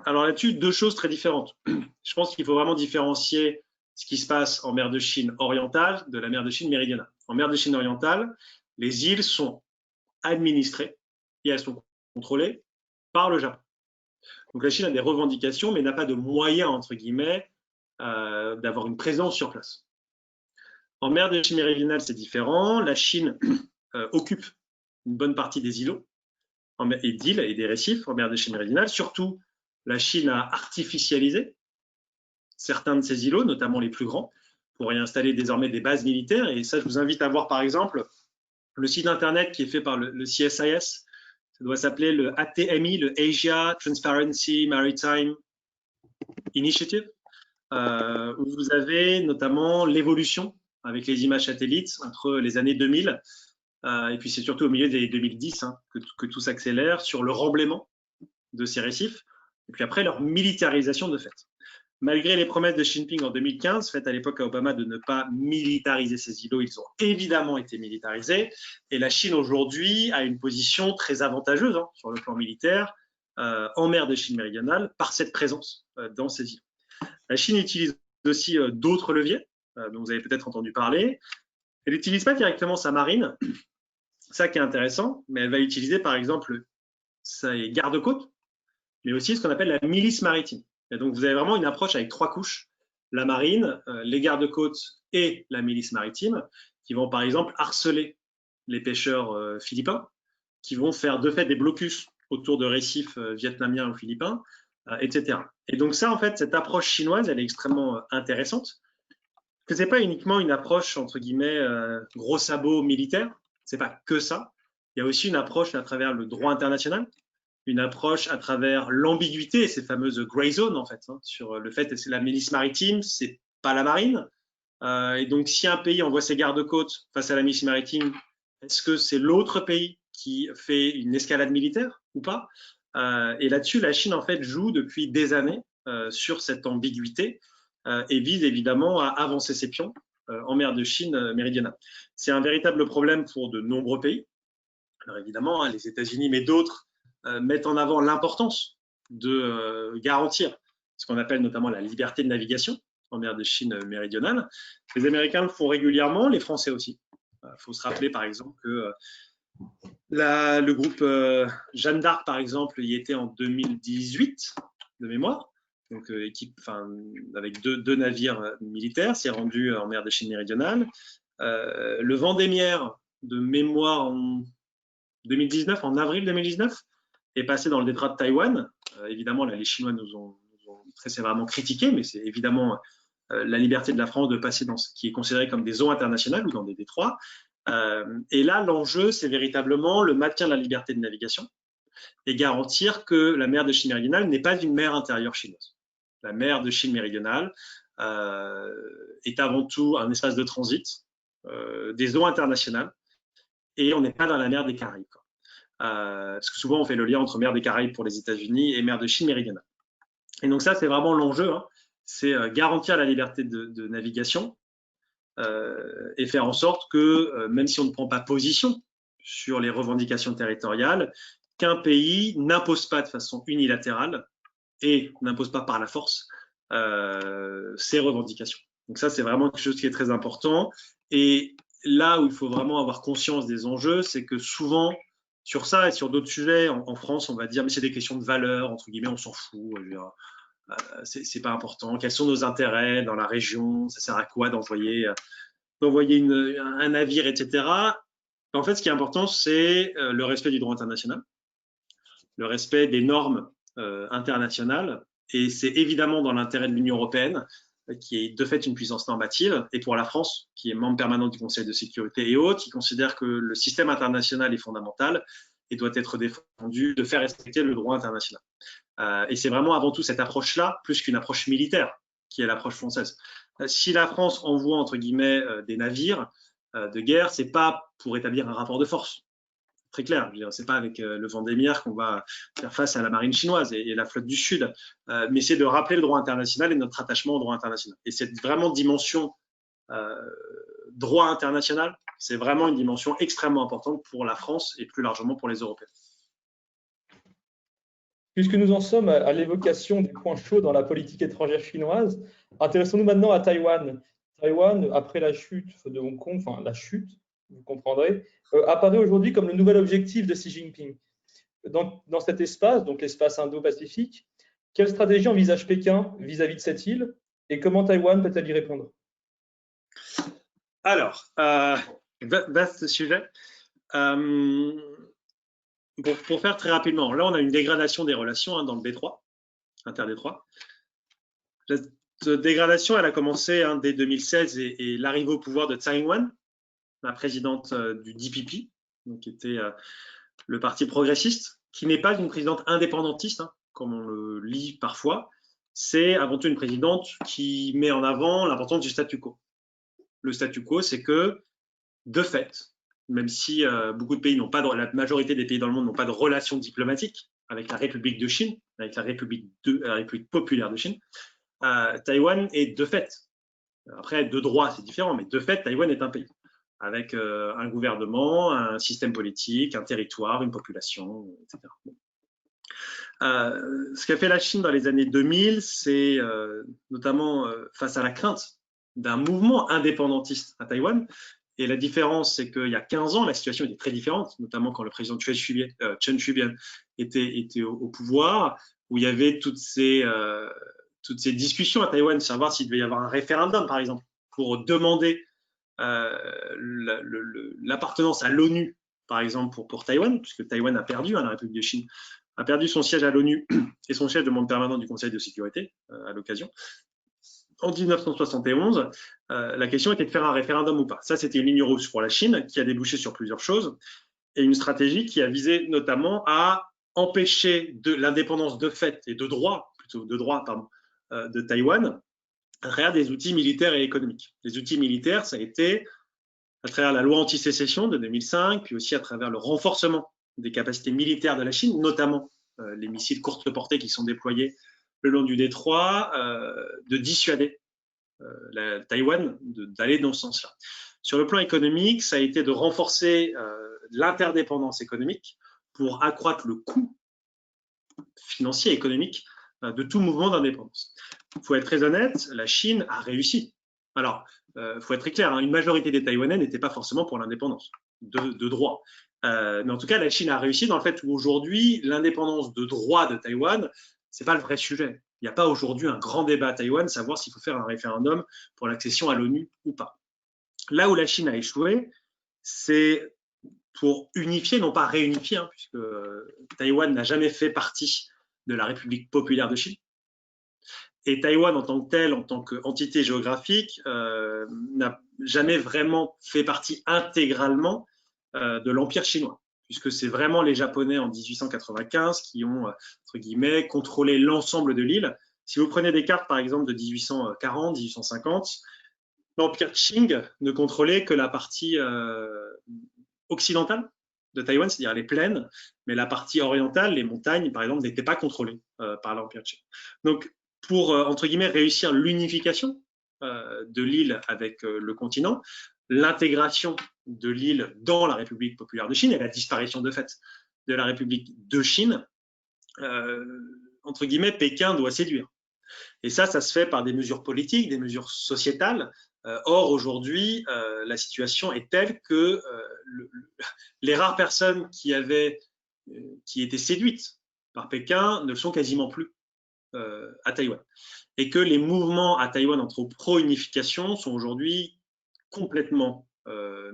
Alors là-dessus, deux choses très différentes. Je pense qu'il faut vraiment différencier ce qui se passe en mer de Chine orientale de la mer de Chine méridionale. En mer de Chine orientale, les îles sont administrées et elles sont contrôlées par le Japon. Donc la Chine a des revendications, mais n'a pas de moyens, entre guillemets, d'avoir une présence sur place. En mer de Chine méridionale, c'est différent. La Chine occupe une bonne partie des îlots et d'îles et des récifs en mer de Chine méridionale. Surtout, la Chine a artificialisé certains de ces îlots, notamment les plus grands, pour y installer désormais des bases militaires. Et ça, je vous invite à voir, par exemple, le site internet qui est fait par le CSIS. Ça doit s'appeler le ATMI, le Asia Transparency Maritime Initiative, où vous avez notamment l'évolution avec les images satellites entre les années 2000 et puis c'est surtout au milieu des 2010 hein, que tout s'accélère sur le remblaiement de ces récifs et puis après leur militarisation de fait. Malgré les promesses de Xi Jinping en 2015, faites à l'époque à Obama de ne pas militariser ces îlots, ils ont évidemment été militarisés. Et la Chine aujourd'hui a une position très avantageuse hein, sur le plan militaire en mer de Chine méridionale par cette présence dans ces îlots. La Chine utilise aussi d'autres leviers dont vous avez peut-être entendu parler. Elle n'utilise pas directement sa marine, ça qui est intéressant, mais elle va utiliser par exemple ses gardes-côtes, mais aussi ce qu'on appelle la milice maritime. Et donc, vous avez vraiment une approche avec trois couches, la marine, les gardes-côtes et la milice maritime, qui vont par exemple harceler les pêcheurs philippins, qui vont faire de fait des blocus autour de récifs vietnamiens ou philippins, etc. Et donc ça, en fait, cette approche chinoise, elle est extrêmement intéressante, parce que ce n'est pas uniquement une approche, entre guillemets, gros sabot militaire, ce n'est pas que ça, il y a aussi une approche à travers le droit international, une approche à travers l'ambiguïté, ces fameuses gray zones en fait, hein, sur le fait que c'est la milice maritime, c'est pas la marine. Et donc, si un pays envoie ses gardes-côtes face à la milice maritime, est-ce que c'est l'autre pays qui fait une escalade militaire ou pas? Et là-dessus, la Chine en fait joue depuis des années sur cette ambiguïté et vise évidemment à avancer ses pions en mer de Chine méridionale. C'est un véritable problème pour de nombreux pays. Alors évidemment, hein, les États-Unis, mais d'autres mettent en avant l'importance de garantir ce qu'on appelle notamment la liberté de navigation en mer de Chine méridionale. Les Américains le font régulièrement, les Français aussi. Il faut se rappeler par exemple que le groupe Jeanne d'Arc, par exemple, y était en 2018 de mémoire. Donc, avec deux navires militaires, s'est rendu en mer de Chine méridionale. Le Vendémiaire, de mémoire en 2019, en avril 2019, est passé dans le détroit de Taïwan. Évidemment, là, les Chinois nous ont très sévèrement critiqué, mais c'est évidemment la liberté de la France de passer dans ce qui est considéré comme des eaux internationales ou dans des détroits. Et là, l'enjeu, c'est véritablement le maintien de la liberté de navigation et garantir que la mer de Chine méridionale n'est pas une mer intérieure chinoise. La mer de Chine méridionale est avant tout un espace de transit des eaux internationales et on n'est pas dans la mer des Caraïbes. Parce que souvent, on fait le lien entre mer des Caraïbes pour les États-Unis et mer de Chine méridionale. Et donc ça, c'est vraiment l'enjeu, hein. C'est garantir la liberté de navigation et faire en sorte que, même si on ne prend pas position sur les revendications territoriales, qu'un pays n'impose pas de façon unilatérale et n'impose pas par la force ses revendications. Donc ça, c'est vraiment quelque chose qui est très important. Et là où il faut vraiment avoir conscience des enjeux, c'est que souvent, sur ça et sur d'autres sujets, en France, on va dire, mais c'est des questions de valeur, entre guillemets, on s'en fout. C'est pas important. Quels sont nos intérêts dans la région? Ça sert à quoi d'envoyer un navire, etc. En fait, ce qui est important, c'est le respect du droit international, le respect des normes internationales. Et c'est évidemment dans l'intérêt de l'Union européenne, qui est de fait une puissance normative, et pour la France, qui est membre permanent du Conseil de sécurité et autres, qui considère que le système international est fondamental et doit être défendu de faire respecter le droit international. Et c'est vraiment avant tout cette approche-là, plus qu'une approche militaire, qui est l'approche française. Si la France envoie, entre guillemets, des navires, de guerre, c'est pas pour établir un rapport de force. Très clair, c'est pas avec le Vendémiaire qu'on va faire face à la marine chinoise et la flotte du Sud, mais c'est de rappeler le droit international et notre attachement au droit international. Et cette vraiment dimension droit international, c'est vraiment une dimension extrêmement importante pour la France et plus largement pour les Européens. Puisque nous en sommes à l'évocation des points chauds dans la politique étrangère chinoise, intéressons-nous maintenant à Taïwan. Taïwan, après la chute de Hong Kong, enfin la chute, vous comprendrez, apparaît aujourd'hui comme le nouvel objectif de Xi Jinping. Dans cet espace, donc l'espace Indo-Pacifique, quelle stratégie envisage Pékin vis-à-vis de cette île et comment Taïwan peut-elle y répondre? Alors, vaste sujet. Pour faire très rapidement, là, on a une dégradation des relations dans le Détroit, interdétroit. Cette dégradation, elle a commencé dès 2016 et l'arrivée au pouvoir de Tsai Ing-wen, la présidente du DPP, donc, qui était le parti progressiste, qui n'est pas une présidente indépendantiste, comme on le lit parfois. C'est avant tout une présidente qui met en avant l'importance du statu quo. Le statu quo, c'est que, de fait, même si beaucoup de pays n'ont pas la majorité des pays dans le monde n'ont pas de relations diplomatiques avec la République de Chine, avec la République populaire de Chine, Taïwan est de fait, après de droit c'est différent, mais de fait Taïwan est un pays avec un gouvernement, un système politique, un territoire, une population, etc. Ce qu'a fait la Chine dans les années 2000, c'est notamment face à la crainte d'un mouvement indépendantiste à Taïwan. Et la différence, c'est qu'il y a 15 ans, la situation était très différente, notamment quand le président Chen Shui-bian était au pouvoir, où il y avait toutes ces discussions à Taïwan, savoir s'il devait y avoir un référendum, par exemple, pour demander l'appartenance à l'ONU, par exemple, pour Taïwan, puisque Taïwan a perdu, la République de Chine a perdu son siège à l'ONU et son siège de membre permanent du Conseil de sécurité à l'occasion. En 1971, la question était de faire un référendum ou pas. Ça, c'était une ligne rouge pour la Chine qui a débouché sur plusieurs choses et une stratégie qui a visé notamment à empêcher l'indépendance de fait et de droit, plutôt de droit, pardon, de Taïwan à travers des outils militaires et économiques. Les outils militaires, ça a été à travers la loi anti-sécession de 2005, puis aussi à travers le renforcement des capacités militaires de la Chine, notamment les missiles courte portée qui sont déployés le long du détroit, de dissuader Taïwan d'aller dans ce sens-là. Sur le plan économique, ça a été de renforcer l'interdépendance économique pour accroître le coût financier et économique de tout mouvement d'indépendance. Il faut être très honnête, la Chine a réussi. Alors, il faut être très clair, une majorité des Taïwanais n'étaient pas forcément pour l'indépendance de droit. Mais en tout cas, la Chine a réussi dans le fait où aujourd'hui, l'indépendance de droit de Taïwan, c'est pas le vrai sujet. Il n'y a pas aujourd'hui un grand débat à Taïwan, savoir s'il faut faire un référendum pour l'accession à l'ONU ou pas. Là où la Chine a échoué, c'est pour unifier, non pas réunifier, puisque Taïwan n'a jamais fait partie de la République populaire de Chine. Et Taïwan, en tant que tel, en tant qu'entité géographique, n'a jamais vraiment fait partie intégralement de l'Empire chinois, puisque c'est vraiment les Japonais en 1895 qui ont, entre guillemets, contrôlé l'ensemble de l'île. Si vous prenez des cartes, par exemple, de 1840, 1850, l'Empire Qing ne contrôlait que la partie occidentale de Taïwan, c'est-à-dire les plaines, mais la partie orientale, les montagnes, par exemple, n'étaient pas contrôlées par l'Empire Qing. Donc, pour, entre guillemets, réussir l'unification de l'île avec le continent, l'intégration de l'île dans la République populaire de Chine et la disparition de fait de la République de Chine, entre guillemets, Pékin doit séduire. Et ça se fait par des mesures politiques, des mesures sociétales. Or, aujourd'hui, la situation est telle que les rares personnes qui étaient séduites par Pékin ne le sont quasiment plus à Taïwan. Et que les mouvements à Taïwan entre pro-unification sont aujourd'hui complètement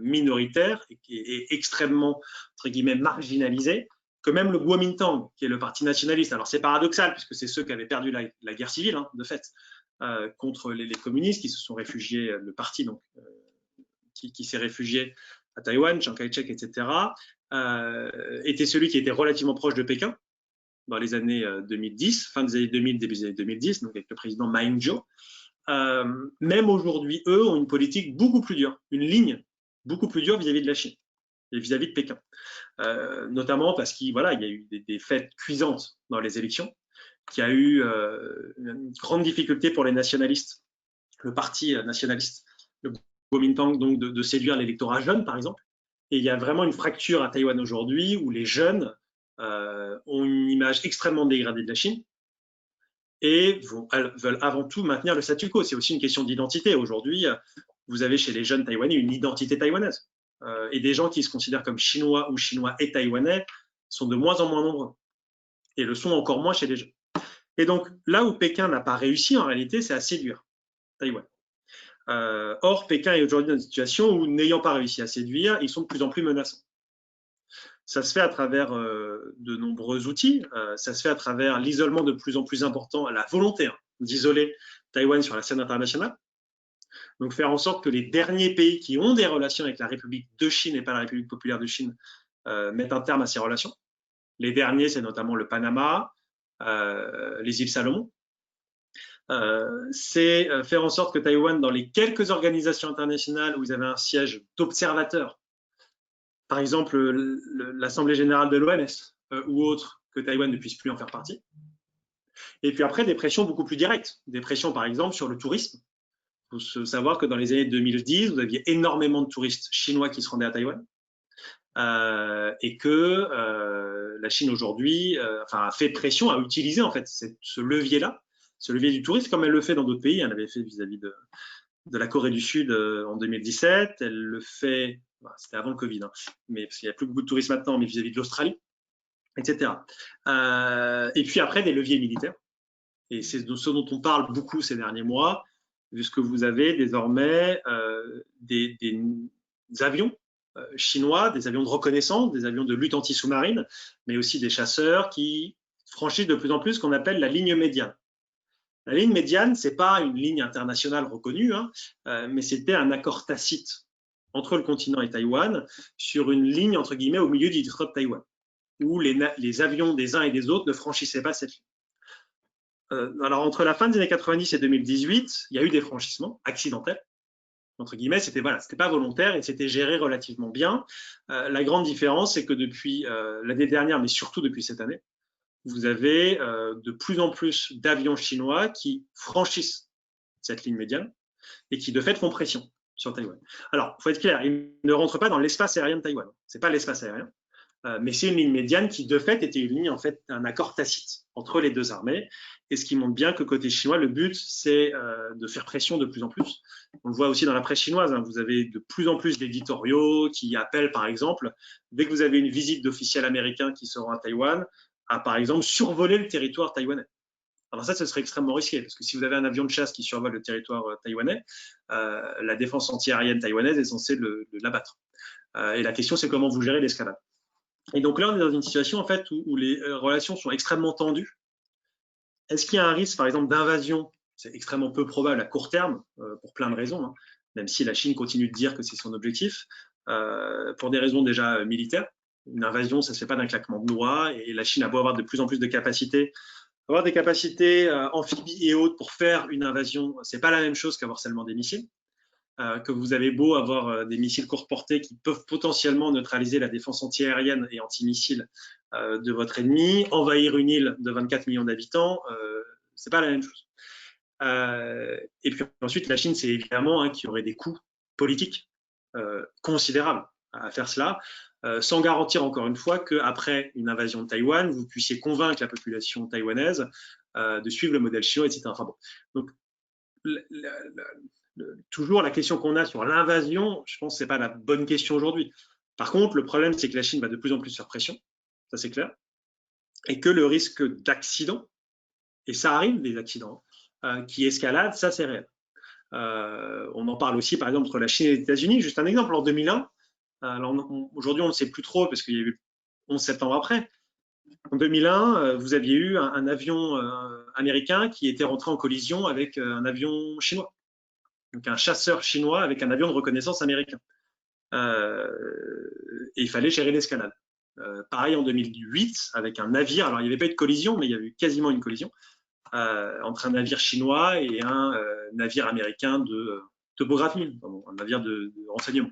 minoritaires et extrêmement, entre guillemets, marginalisés, que même le Kuomintang, qui est le parti nationaliste, alors c'est paradoxal, puisque c'est ceux qui avaient perdu la guerre civile, de fait, contre les communistes qui se sont réfugiés, le parti donc, qui s'est réfugié à Taïwan, Chiang Kai-shek, etc., était celui qui était relativement proche de Pékin dans les années 2010, fin des années 2000, début des années 2010, donc avec le président Ma Ying-jeou. Même aujourd'hui, eux ont une politique beaucoup plus dure, une ligne beaucoup plus dur vis-à-vis de la Chine et vis-à-vis de Pékin. Notamment parce qu'il y a eu des fêtes cuisantes dans les élections, qu'il y a eu une grande difficulté pour les nationalistes, le parti nationaliste, le Kuomintang, donc de séduire l'électorat jeune, par exemple. Et il y a vraiment une fracture à Taïwan aujourd'hui où les jeunes ont une image extrêmement dégradée de la Chine et veulent avant tout maintenir le statu quo. C'est aussi une question d'identité. Aujourd'hui, vous avez chez les jeunes taïwanais une identité taïwanaise. Et des gens qui se considèrent comme chinois ou chinois et taïwanais sont de moins en moins nombreux et le sont encore moins chez les jeunes. Et donc, là où Pékin n'a pas réussi, en réalité, c'est à séduire Taïwan. Or, Pékin est aujourd'hui dans une situation où, n'ayant pas réussi à séduire, ils sont de plus en plus menaçants. Ça se fait à travers de nombreux outils. Ça se fait à travers l'isolement de plus en plus important, la volonté d'isoler Taïwan sur la scène internationale. Donc, faire en sorte que les derniers pays qui ont des relations avec la République de Chine et pas la République populaire de Chine mettent un terme à ces relations. Les derniers, c'est notamment le Panama, les îles Salomon. C'est faire en sorte que Taïwan, dans les quelques organisations internationales où vous avez un siège d'observateurs, par exemple l'Assemblée générale de l'OMS ou autre, que Taïwan ne puisse plus en faire partie. Et puis après, des pressions beaucoup plus directes. Des pressions, par exemple, sur le tourisme. Il faut savoir que dans les années 2010, vous aviez énormément de touristes chinois qui se rendaient à Taïwan. Et que la Chine aujourd'hui a fait pression à utiliser en fait ce levier-là, ce levier du tourisme, comme elle le fait dans d'autres pays. Elle l'avait fait vis-à-vis de la Corée du Sud en 2017. Elle le fait, c'était avant le Covid, mais parce qu'il n'y a plus beaucoup de tourisme maintenant, mais vis-à-vis de l'Australie, etc. Et puis après, des leviers militaires. Et c'est ce dont on parle beaucoup ces derniers mois, puisque vous avez désormais des avions chinois, des avions de reconnaissance, des avions de lutte anti-sous-marine, mais aussi des chasseurs qui franchissent de plus en plus ce qu'on appelle la ligne médiane. La ligne médiane, ce n'est pas une ligne internationale reconnue, mais c'était un accord tacite entre le continent et Taïwan sur une ligne, entre guillemets, au milieu du détroit de Taïwan, où les avions des uns et des autres ne franchissaient pas cette ligne. Alors, entre la fin des années 90 et 2018, il y a eu des franchissements accidentels, entre guillemets, c'était pas volontaire et c'était géré relativement bien. La grande différence, c'est que depuis l'année dernière, mais surtout depuis cette année, vous avez de plus en plus d'avions chinois qui franchissent cette ligne médiane et qui, de fait, font pression sur Taïwan. Alors, il faut être clair, ils ne rentrent pas dans l'espace aérien de Taïwan. Ce n'est pas l'espace aérien, mais c'est une ligne médiane qui, de fait, était une ligne, en fait, un accord tacite entre les deux armées. Et ce qui montre bien que côté chinois, le but, c'est de faire pression de plus en plus. On le voit aussi dans la presse chinoise. Vous avez de plus en plus d'éditoriaux qui appellent, par exemple, dès que vous avez une visite d'officiels américains qui seront à Taïwan, à, par exemple, survoler le territoire taïwanais. Alors ça, ce serait extrêmement risqué, parce que si vous avez un avion de chasse qui survole le territoire taïwanais, la défense anti-aérienne taïwanaise est censée l'abattre. Et la question, c'est comment vous gérez l'escalade. Et donc là, on est dans une situation en fait où les relations sont extrêmement tendues. Est-ce qu'il y a un risque, par exemple, d'invasion? C'est extrêmement peu probable à court terme, pour plein de raisons, même si la Chine continue de dire que c'est son objectif, pour des raisons déjà militaires. Une invasion, ça ne se fait pas d'un claquement de doigts, et la Chine a beau avoir de plus en plus de capacités, avoir des capacités amphibies et autres pour faire une invasion, ce n'est pas la même chose qu'avoir seulement des missiles. Que vous avez beau avoir des missiles courte portée qui peuvent potentiellement neutraliser la défense antiaérienne et antimissile de votre ennemi, envahir une île de 24 millions d'habitants, c'est pas la même chose. Et puis ensuite, la Chine, c'est évidemment qu'il y aurait des coûts politiques considérables à faire cela, sans garantir encore une fois qu'après une invasion de Taïwan, vous puissiez convaincre la population taïwanaise de suivre le modèle chinois, etc. Enfin bon. Donc, toujours la question qu'on a sur l'invasion, je pense que ce n'est pas la bonne question aujourd'hui. Par contre, le problème, c'est que la Chine va de plus en plus faire pression, ça c'est clair, et que le risque d'accident, et ça arrive des accidents, qui escaladent, ça c'est réel. On en parle aussi par exemple entre la Chine et les États-Unis. Juste un exemple, en 2001, aujourd'hui on ne sait plus trop parce qu'il y a eu 11 septembre après. En 2001, vous aviez eu un avion américain qui était rentré en collision avec un avion chinois. Donc un chasseur chinois avec un avion de reconnaissance américain. Et il fallait gérer l'escalade. Pareil en 2008 avec un navire, alors il n'y avait pas eu de collision, mais il y a eu quasiment une collision entre un navire chinois et un navire américain de topographie, un navire de renseignement.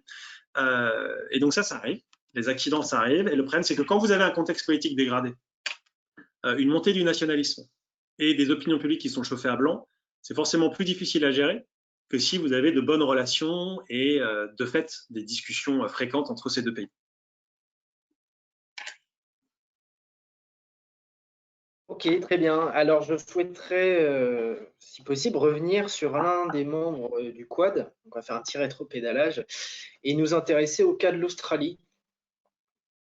Et donc ça arrive. Les accidents, ça arrive. Et le problème, c'est que quand vous avez un contexte politique dégradé, une montée du nationalisme et des opinions publiques qui sont chauffées à blanc, c'est forcément plus difficile à gérer que si vous avez de bonnes relations et de fait des discussions fréquentes entre ces deux pays. Ok, très bien. Alors, je souhaiterais, si possible, revenir sur l'un des membres du Quad. On va faire un petit rétropédalage et nous intéresser au cas de l'Australie,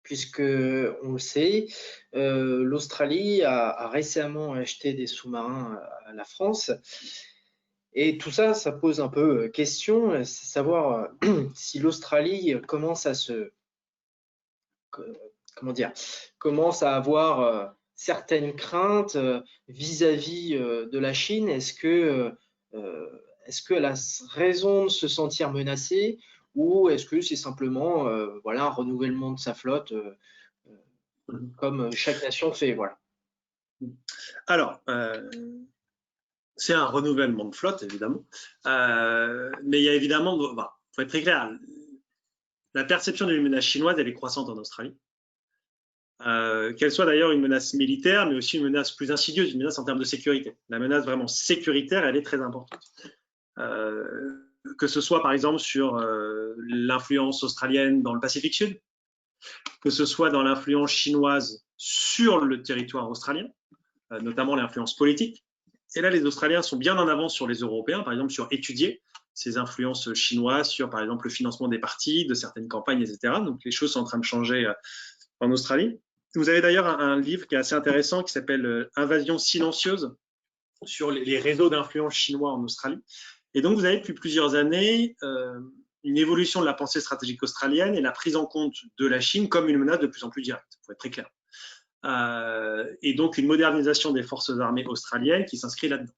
puisque on le sait, l'Australie a récemment acheté des sous-marins à la France. Et tout ça, ça pose un peu question, c'est savoir si l'Australie commence à commence à avoir certaines craintes vis-à-vis de la Chine. Est-ce qu'elle a raison de se sentir menacée ou est-ce que c'est simplement voilà, un renouvellement de sa flotte comme chaque nation fait, voilà. Alors, c'est un renouvellement de flotte, évidemment. Mais il y a évidemment, faut être très clair, la perception d'une menace chinoise, elle est croissante en Australie. Qu'elle soit d'ailleurs une menace militaire, mais aussi une menace plus insidieuse, une menace en termes de sécurité. La menace vraiment sécuritaire, elle est très importante. Que ce soit par exemple sur l'influence australienne dans le Pacifique Sud, que ce soit dans l'influence chinoise sur le territoire australien, notamment l'influence politique. Et là, les Australiens sont bien en avance sur les Européens, par exemple sur étudier ces influences chinoises sur, par exemple, le financement des partis, de certaines campagnes, etc. Donc, les choses sont en train de changer en Australie. Vous avez d'ailleurs un livre qui est assez intéressant qui s'appelle Invasion silencieuse sur les réseaux d'influence chinois en Australie. Et donc, vous avez depuis plusieurs années une évolution de la pensée stratégique australienne et la prise en compte de la Chine comme une menace de plus en plus directe, il faut être très clair. Et donc une modernisation des forces armées australiennes qui s'inscrit là-dedans.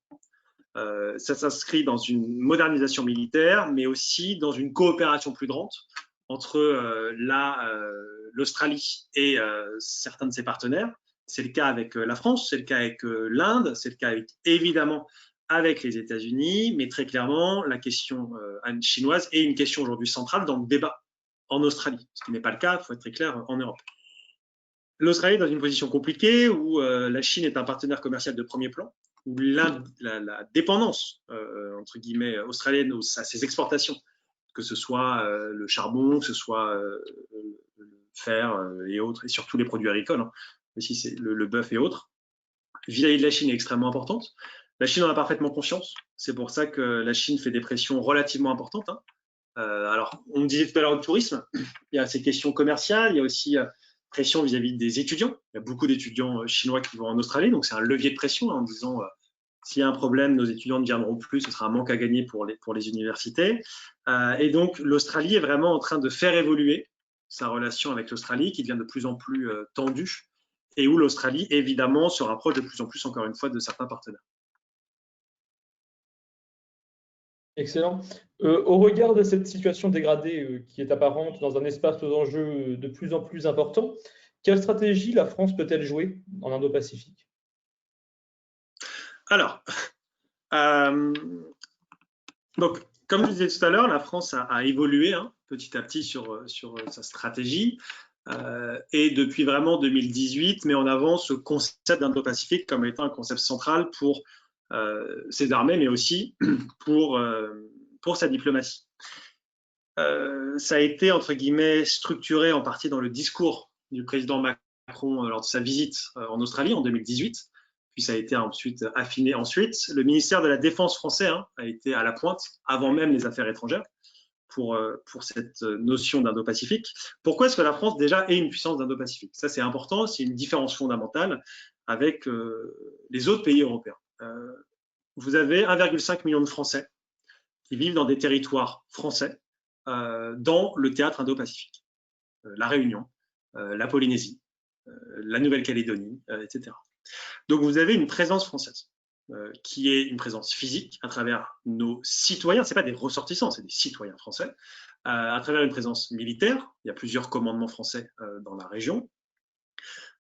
Ça s'inscrit dans une modernisation militaire, mais aussi dans une coopération plus grande entre l'Australie et certains de ses partenaires. C'est le cas avec la France, c'est le cas avec l'Inde, c'est le cas évidemment avec les États-Unis, mais très clairement, la question chinoise est une question aujourd'hui centrale dans le débat en Australie, ce qui n'est pas le cas, il faut être très clair, en Europe. L'Australie est dans une position compliquée où la Chine est un partenaire commercial de premier plan, où la dépendance, entre guillemets, australienne à ses exportations, que ce soit le charbon, que ce soit le fer et autres, et surtout les produits agricoles, hein, aussi c'est le bœuf et autres, vis-à-vis de la Chine est extrêmement importante. La Chine en a parfaitement conscience. C'est pour ça que la Chine fait des pressions relativement importantes. Hein. Alors, on disait tout à l'heure le tourisme, il y a ces questions commerciales, il y a aussi pression vis-à-vis des étudiants. Il y a beaucoup d'étudiants chinois qui vont en Australie, donc c'est un levier de pression hein, en disant s'il y a un problème, nos étudiants ne viendront plus, ce sera un manque à gagner pour les universités. Et donc, l'Australie est vraiment en train de faire évoluer sa relation avec l'Australie, qui devient de plus en plus tendue, et où l'Australie, évidemment, se rapproche de plus en plus, encore une fois, de certains partenaires. Excellent. Au regard de cette situation dégradée qui est apparente dans un espace aux enjeux de plus en plus importants, quelle stratégie la France peut-elle jouer en Indo-Pacifique? Alors, donc, comme je disais tout à l'heure, la France a évolué hein, petit à petit sur sa stratégie. Et depuis vraiment 2018, met en avant ce concept d'Indo-Pacifique comme étant un concept central pour ses armées, mais aussi pour sa diplomatie. Ça a été, entre guillemets, structuré en partie dans le discours du président Macron lors de sa visite en Australie en 2018, puis ça a été ensuite affiné ensuite. Le ministère de la Défense français hein, a été à la pointe, avant même les affaires étrangères, pour cette notion d'Indo-Pacifique. Pourquoi est-ce que la France déjà est une puissance d'Indo-Pacifique? Ça, c'est important, c'est une différence fondamentale avec les autres pays européens. Vous avez 1,5 million de Français qui vivent dans des territoires français dans le théâtre Indo-Pacifique. La Réunion, la Polynésie, la Nouvelle-Calédonie, etc. Donc vous avez une présence française qui est une présence physique à travers nos citoyens, ce n'est pas des ressortissants, c'est des citoyens français, à travers une présence militaire, il y a plusieurs commandements français dans la région.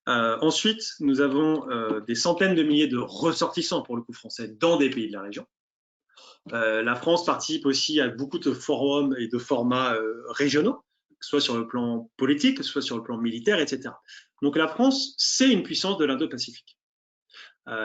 Ensuite, nous avons des centaines de milliers de ressortissants, pour le coup français, dans des pays de la région. La France participe aussi à beaucoup de forums et de formats régionaux, soit sur le plan politique, soit sur le plan militaire, etc. Donc la France, c'est une puissance de l'Indo-Pacifique.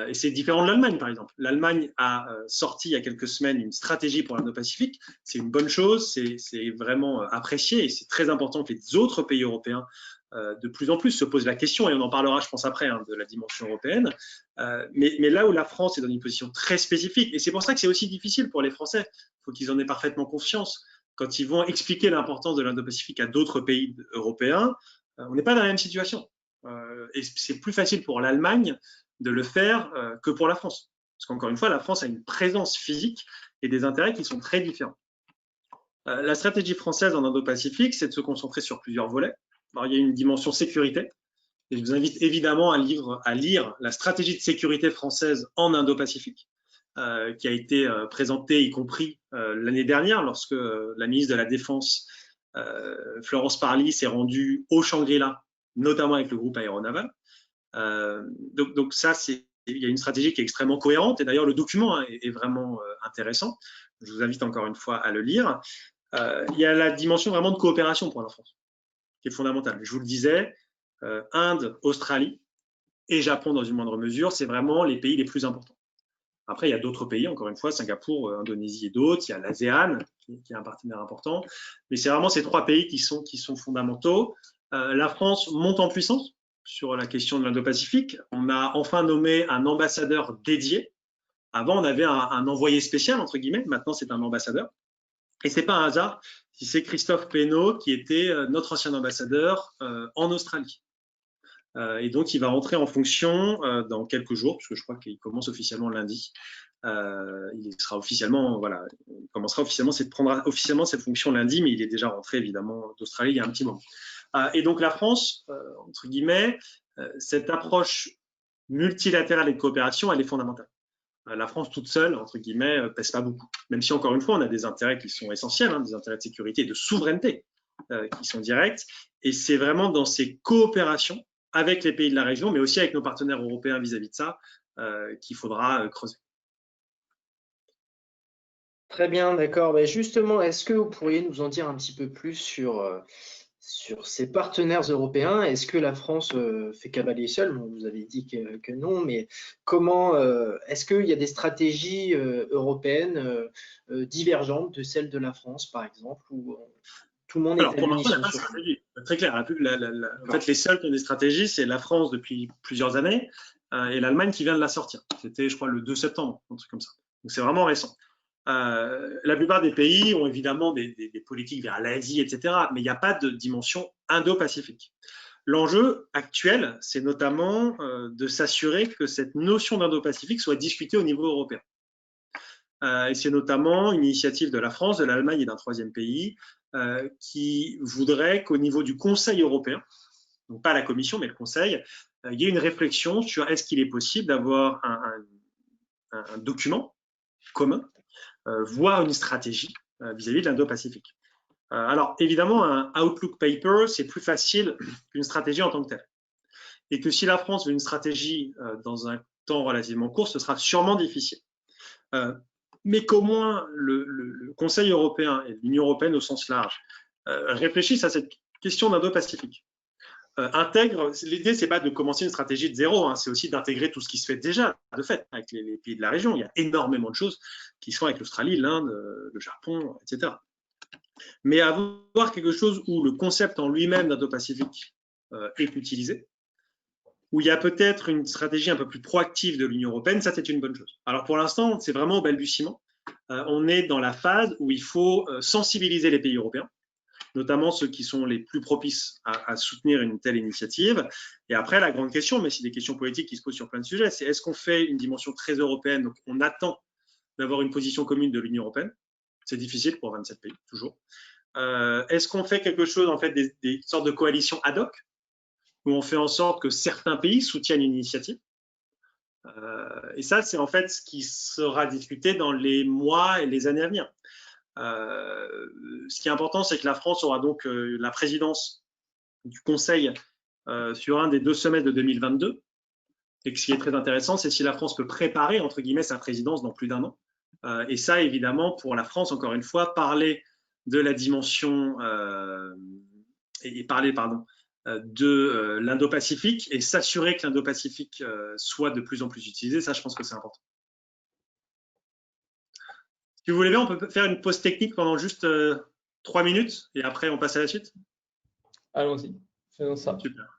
Et c'est différent de l'Allemagne, par exemple. L'Allemagne a sorti il y a quelques semaines une stratégie pour l'Indo-Pacifique. C'est une bonne chose, c'est vraiment apprécié et c'est très important que les autres pays européens de plus en plus se posent la question, et on en parlera, je pense, après, de la dimension européenne. Mais là où la France est dans une position très spécifique, et c'est pour ça que c'est aussi difficile pour les Français, il faut qu'ils en aient parfaitement conscience, quand ils vont expliquer l'importance de l'Indo-Pacifique à d'autres pays européens, on n'est pas dans la même situation. Et c'est plus facile pour l'Allemagne de le faire que pour la France. Parce qu'encore une fois, la France a une présence physique et des intérêts qui sont très différents. La stratégie française en Indo-Pacifique, c'est de se concentrer sur plusieurs volets. Alors, il y a une dimension sécurité. Et je vous invite évidemment à lire la stratégie de sécurité française en Indo-Pacifique, qui a été présentée, y compris l'année dernière, lorsque la ministre de la Défense, Florence Parly, s'est rendue au Shangri-La, notamment avec le groupe aéronaval. Donc ça, il y a une stratégie qui est extrêmement cohérente, et d'ailleurs le document est vraiment intéressant. Je vous invite encore une fois à le lire. Il y a la dimension vraiment de coopération pour la France, qui est fondamentale. Je vous le disais, Inde, Australie et Japon dans une moindre mesure, c'est vraiment les pays les plus importants. Après, il y a d'autres pays, encore une fois, Singapour, Indonésie et d'autres. Il y a l'ASEAN, qui est un partenaire important. Mais c'est vraiment ces trois pays qui sont fondamentaux. La France monte en puissance sur la question de l'Indo-Pacifique. On a enfin nommé un ambassadeur dédié. Avant, on avait un envoyé spécial, entre guillemets. Maintenant, c'est un ambassadeur. Et ce n'est pas un hasard si c'est Christophe Pénaud qui était notre ancien ambassadeur en Australie. Et donc, il va rentrer en fonction dans quelques jours, parce que je crois qu'il commence officiellement lundi. Il sera officiellement, voilà, il commencera officiellement, prendra officiellement cette fonction lundi, mais il est déjà rentré évidemment d'Australie il y a un petit moment. Et donc la France, entre guillemets, cette approche multilatérale et de coopération, elle est fondamentale. La France toute seule, entre guillemets, pèse pas beaucoup. Même si, encore une fois, on a des intérêts qui sont essentiels, des intérêts de sécurité et de souveraineté qui sont directs. Et c'est vraiment dans ces coopérations avec les pays de la région, mais aussi avec nos partenaires européens vis-à-vis de ça, qu'il faudra creuser. Très bien, d'accord. Ben justement, est-ce que vous pourriez nous en dire un petit peu plus sur ces partenaires européens? Est-ce que la France fait cavalier seul? Bon, vous avez dit que non, mais comment est-ce qu'il y a des stratégies européennes divergentes de celles de la France, par exemple, où tout le monde est à pour l'instant, il n'y a l'unisson pas de sur ça? stratégie. Très clair. En fait, les seuls qui ont des stratégies, c'est la France depuis plusieurs années et l'Allemagne qui vient de la sortir. C'était, je crois, le 2 septembre, un truc comme ça. Donc, c'est vraiment récent. La plupart des pays ont évidemment des politiques vers l'Asie, etc., mais il n'y a pas de dimension indo-pacifique. L'enjeu actuel, c'est notamment de s'assurer que cette notion d'indo-pacifique soit discutée au niveau européen. Et c'est notamment une initiative de la France, de l'Allemagne et d'un troisième pays qui voudrait qu'au niveau du Conseil européen, donc pas la Commission, mais le Conseil, il y ait une réflexion sur est-ce qu'il est possible d'avoir un document commun, voire une stratégie vis-à-vis de l'Indo-Pacifique. Alors, évidemment, un Outlook paper, c'est plus facile qu'une stratégie en tant que telle. Et que si la France veut une stratégie dans un temps relativement court, ce sera sûrement difficile. Mais qu'au moins le Conseil européen et l'Union européenne au sens large réfléchissent à cette question d'Indo-Pacifique. L'idée, c'est pas de commencer une stratégie de zéro, c'est aussi d'intégrer tout ce qui se fait déjà, de fait, avec les pays de la région. Il y a énormément de choses qui se font avec l'Australie, l'Inde, le Japon, etc. Mais avoir quelque chose où le concept en lui-même d'Indo-Pacifique est utilisé, où il y a peut-être une stratégie un peu plus proactive de l'Union européenne, ça c'est une bonne chose. Alors pour l'instant, c'est vraiment au balbutiement. On est dans la phase où il faut sensibiliser les pays européens, notamment ceux qui sont les plus propices à soutenir une telle initiative. Et après, la grande question, mais c'est des questions politiques qui se posent sur plein de sujets, c'est est-ce qu'on fait une dimension très européenne, donc on attend d'avoir une position commune de l'Union européenne. C'est difficile pour 27 pays, toujours. Est-ce qu'on fait quelque chose, en fait, des sortes de coalitions ad hoc, où on fait en sorte que certains pays soutiennent une initiative. Et ça, c'est en fait ce qui sera discuté dans les mois et les années à venir. Ce qui est important, c'est que la France aura donc la présidence du Conseil sur un des 2 semestres de 2022. Et que ce qui est très intéressant, c'est si la France peut préparer, entre guillemets, sa présidence dans plus d'1 an. Et ça, évidemment, pour la France, encore une fois, parler de la dimension et parler de l'Indo-Pacifique et s'assurer que l'Indo-Pacifique soit de plus en plus utilisé. Ça, je pense que c'est important. Si vous voulez bien, on peut faire une pause technique pendant juste 3 minutes et après on passe à la suite. Allons-y, faisons ça. Super.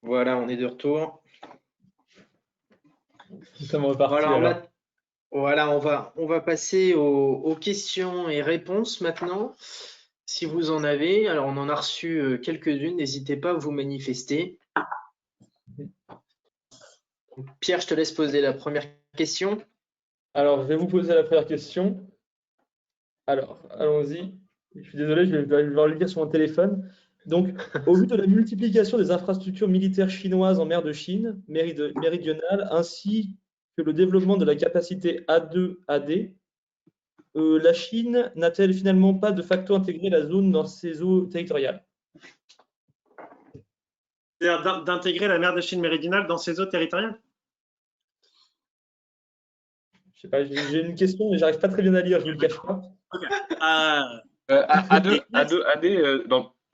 Voilà, on est de retour. Nous sommes repartis. Voilà, on va passer aux questions et réponses maintenant. Si vous en avez, alors on en a reçu quelques-unes, n'hésitez pas à vous manifester. Pierre, je te laisse poser la première question. Alors, je vais vous poser la première question. Alors, allons-y. Je suis désolé, je vais devoir le lire sur mon téléphone. Donc, au vu de la multiplication des infrastructures militaires chinoises en mer de Chine méridionale, ainsi que le développement de la capacité A2AD, la Chine n'a-t-elle finalement pas de facto intégré la zone dans ses eaux territoriales? C'est-à-dire d'intégrer la mer de Chine méridionale dans ses eaux territoriales? Je sais pas, j'ai une question, mais j'arrive pas très bien à lire, je vous le cache pas. Okay. A2AD,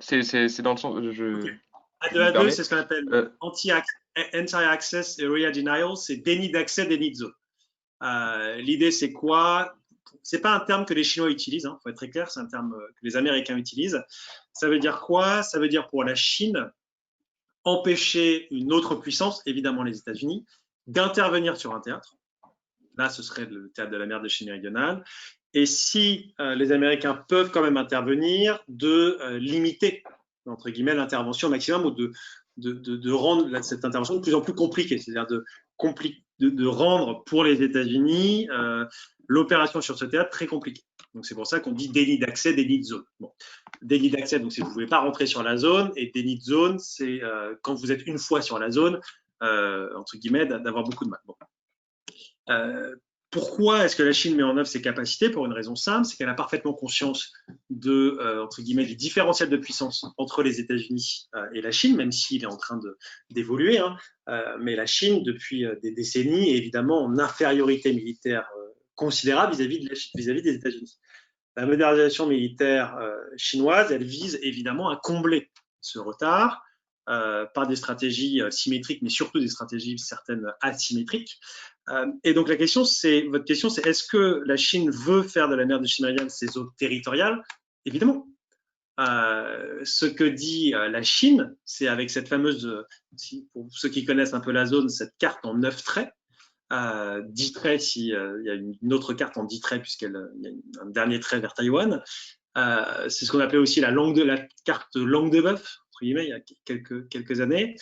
c'est dans le sens. Okay. A2AD, c'est ce qu'on appelle Anti-Access Area Denial, c'est déni d'accès, déni de zone. L'idée, c'est quoi? C'est pas un terme que les Chinois utilisent, faut être très clair, c'est un terme que les Américains utilisent. Ça veut dire quoi? Ça veut dire pour la Chine, empêcher une autre puissance, évidemment les États-Unis, d'intervenir sur un théâtre. Là, ce serait le théâtre de la mer de Chine méridionale. Et si les Américains peuvent quand même intervenir, de limiter, entre guillemets, l'intervention au maximum ou de rendre cette intervention de plus en plus compliquée, c'est-à-dire de rendre pour les États-Unis l'opération sur ce théâtre très compliquée. Donc c'est pour ça qu'on dit déni d'accès, déni de zone. Bon. Déni d'accès, donc c'est que vous ne pouvez pas rentrer sur la zone, et déni de zone, c'est quand vous êtes une fois sur la zone, entre guillemets, d'avoir beaucoup de mal. Bon. Pourquoi est-ce que la Chine met en œuvre ses capacités? Pour une raison simple, c'est qu'elle a parfaitement conscience entre guillemets, du différentiel de puissance entre les États-Unis et la Chine, même s'il est en train d'évoluer. Mais la Chine, depuis des décennies, est évidemment en infériorité militaire considérable vis-à-vis des États-Unis. La modernisation militaire chinoise, elle vise évidemment à combler ce retard par des stratégies symétriques, mais surtout des stratégies certaines asymétriques. Et donc, votre question, c'est est-ce que la Chine veut faire de la mer de Chine méridionale ses eaux territoriales? Évidemment. Ce que dit la Chine, c'est avec cette fameuse, pour ceux qui connaissent un peu la zone, cette carte en 9 traits. 10 traits s'il y a une autre carte en 10 traits puisqu'il y a un dernier trait vers Taïwan. C'est ce qu'on appelait aussi la carte langue de bœuf, entre guillemets, il y a quelques années.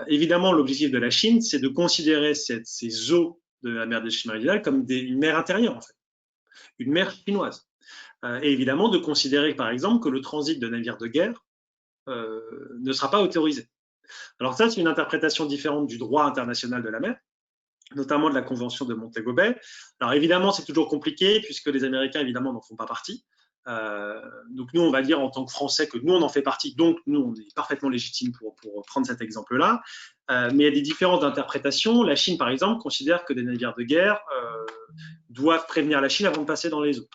Évidemment, l'objectif de la Chine, c'est de considérer ces eaux de la mer de Chine méridionale comme une mer intérieure, en fait, une mer chinoise. Et évidemment, de considérer, par exemple, que le transit de navires de guerre ne sera pas autorisé. Alors ça, c'est une interprétation différente du droit international de la mer, notamment de la Convention de Montego Bay. Alors évidemment, c'est toujours compliqué puisque les Américains, évidemment, n'en font pas partie. Donc nous, on va dire en tant que Français que nous, on en fait partie, donc nous, on est parfaitement légitime pour prendre cet exemple-là. Mais il y a des différences d'interprétation. La Chine, par exemple, considère que des navires de guerre doivent prévenir la Chine avant de passer dans les eaux.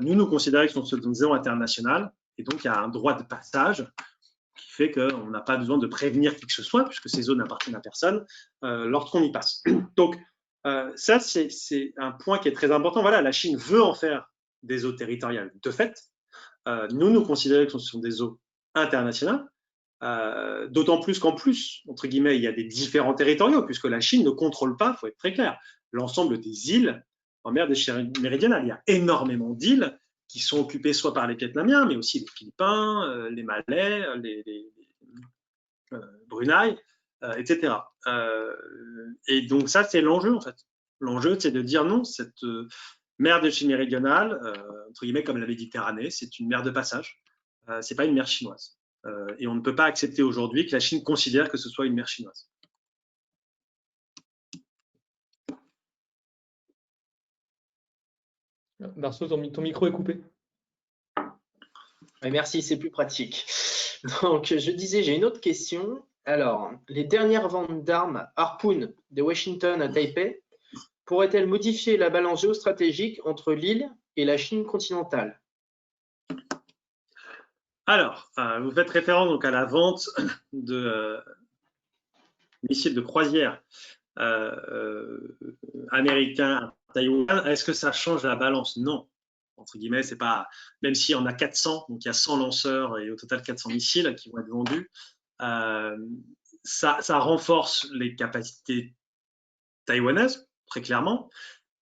Nous considérons que c'est une zone internationale et donc il y a un droit de passage qui fait qu'on n'a pas besoin de prévenir qui que ce soit puisque ces zones n'appartiennent à personne lorsqu'on y passe. Donc ça, c'est un point qui est très important. Voilà, la Chine veut en faire des eaux territoriales. De fait, nous considérons que ce sont des eaux internationales, d'autant plus qu'en plus, entre guillemets, il y a des différents territoriaux puisque la Chine ne contrôle pas, il faut être très clair, l'ensemble des îles en mer de Chine méridionale. Il y a énormément d'îles qui sont occupées soit par les Vietnamiens, mais aussi les Philippins, les Malais, les Brunei, etc. Et donc ça, c'est l'enjeu en fait. L'enjeu, c'est de dire non, cette mer de Chine méridionale, entre guillemets comme la Méditerranée, c'est une mer de passage. C'est pas une mer chinoise. Et on ne peut pas accepter aujourd'hui que la Chine considère que ce soit une mer chinoise. Marceau, ton micro est coupé. Merci, c'est plus pratique. Donc, je disais, j'ai une autre question. Alors, les dernières ventes d'armes Harpoon de Washington à Taipei pourraient-elles modifier la balance géostratégique entre l'île et la Chine continentale? Alors, vous faites référence donc à la vente de missiles de croisière américains à Taïwan. Est-ce que ça change la balance? Non. Entre guillemets, c'est pas, même si on a 400, donc il y a 100 lanceurs et au total 400 missiles qui vont être vendus, ça renforce les capacités taïwanaises, très clairement.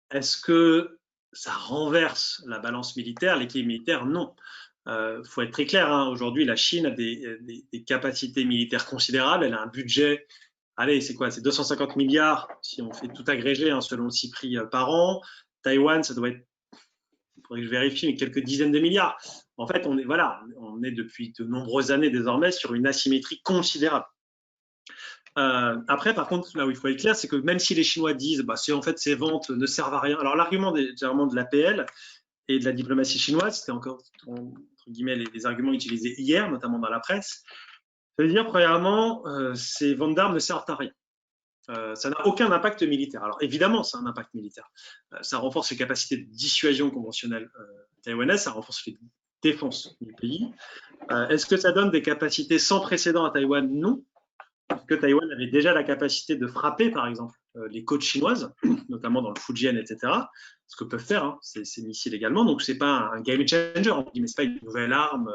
Est-ce que ça renverse la balance militaire, l'équilibre militaire? Non. Faut être très clair, hein. Aujourd'hui, la Chine a des capacités militaires considérables, elle a un budget, allez, c'est quoi? C'est 250 milliards si on fait tout agrégé, hein, selon le CIPRI par an. Taïwan, ça doit être, il faudrait que je vérifie, mais quelques dizaines de milliards. En fait, on est depuis de nombreuses années désormais sur une asymétrie considérable. Après, par contre, là où il faut être clair, c'est que même si les Chinois disent bah, en fait ces ventes ne servent à rien, alors l'argument de l'APL et de la diplomatie chinoise, c'était encore entre guillemets les arguments utilisés hier, notamment dans la presse, ça veut dire premièrement, ces ventes d'armes ne servent à rien. Ça n'a aucun impact militaire. Alors évidemment, c'est un impact militaire. Ça renforce les capacités de dissuasion conventionnelle taïwanaise, ça renforce les défenses du pays. Est-ce que ça donne des capacités sans précédent à Taïwan? Non. Parce que Taïwan avait déjà la capacité de frapper, par exemple, les côtes chinoises, notamment dans le Fujian, etc. Ce que peuvent faire ces missiles également. Donc, ce n'est pas un game changer, mais ce n'est pas une nouvelle arme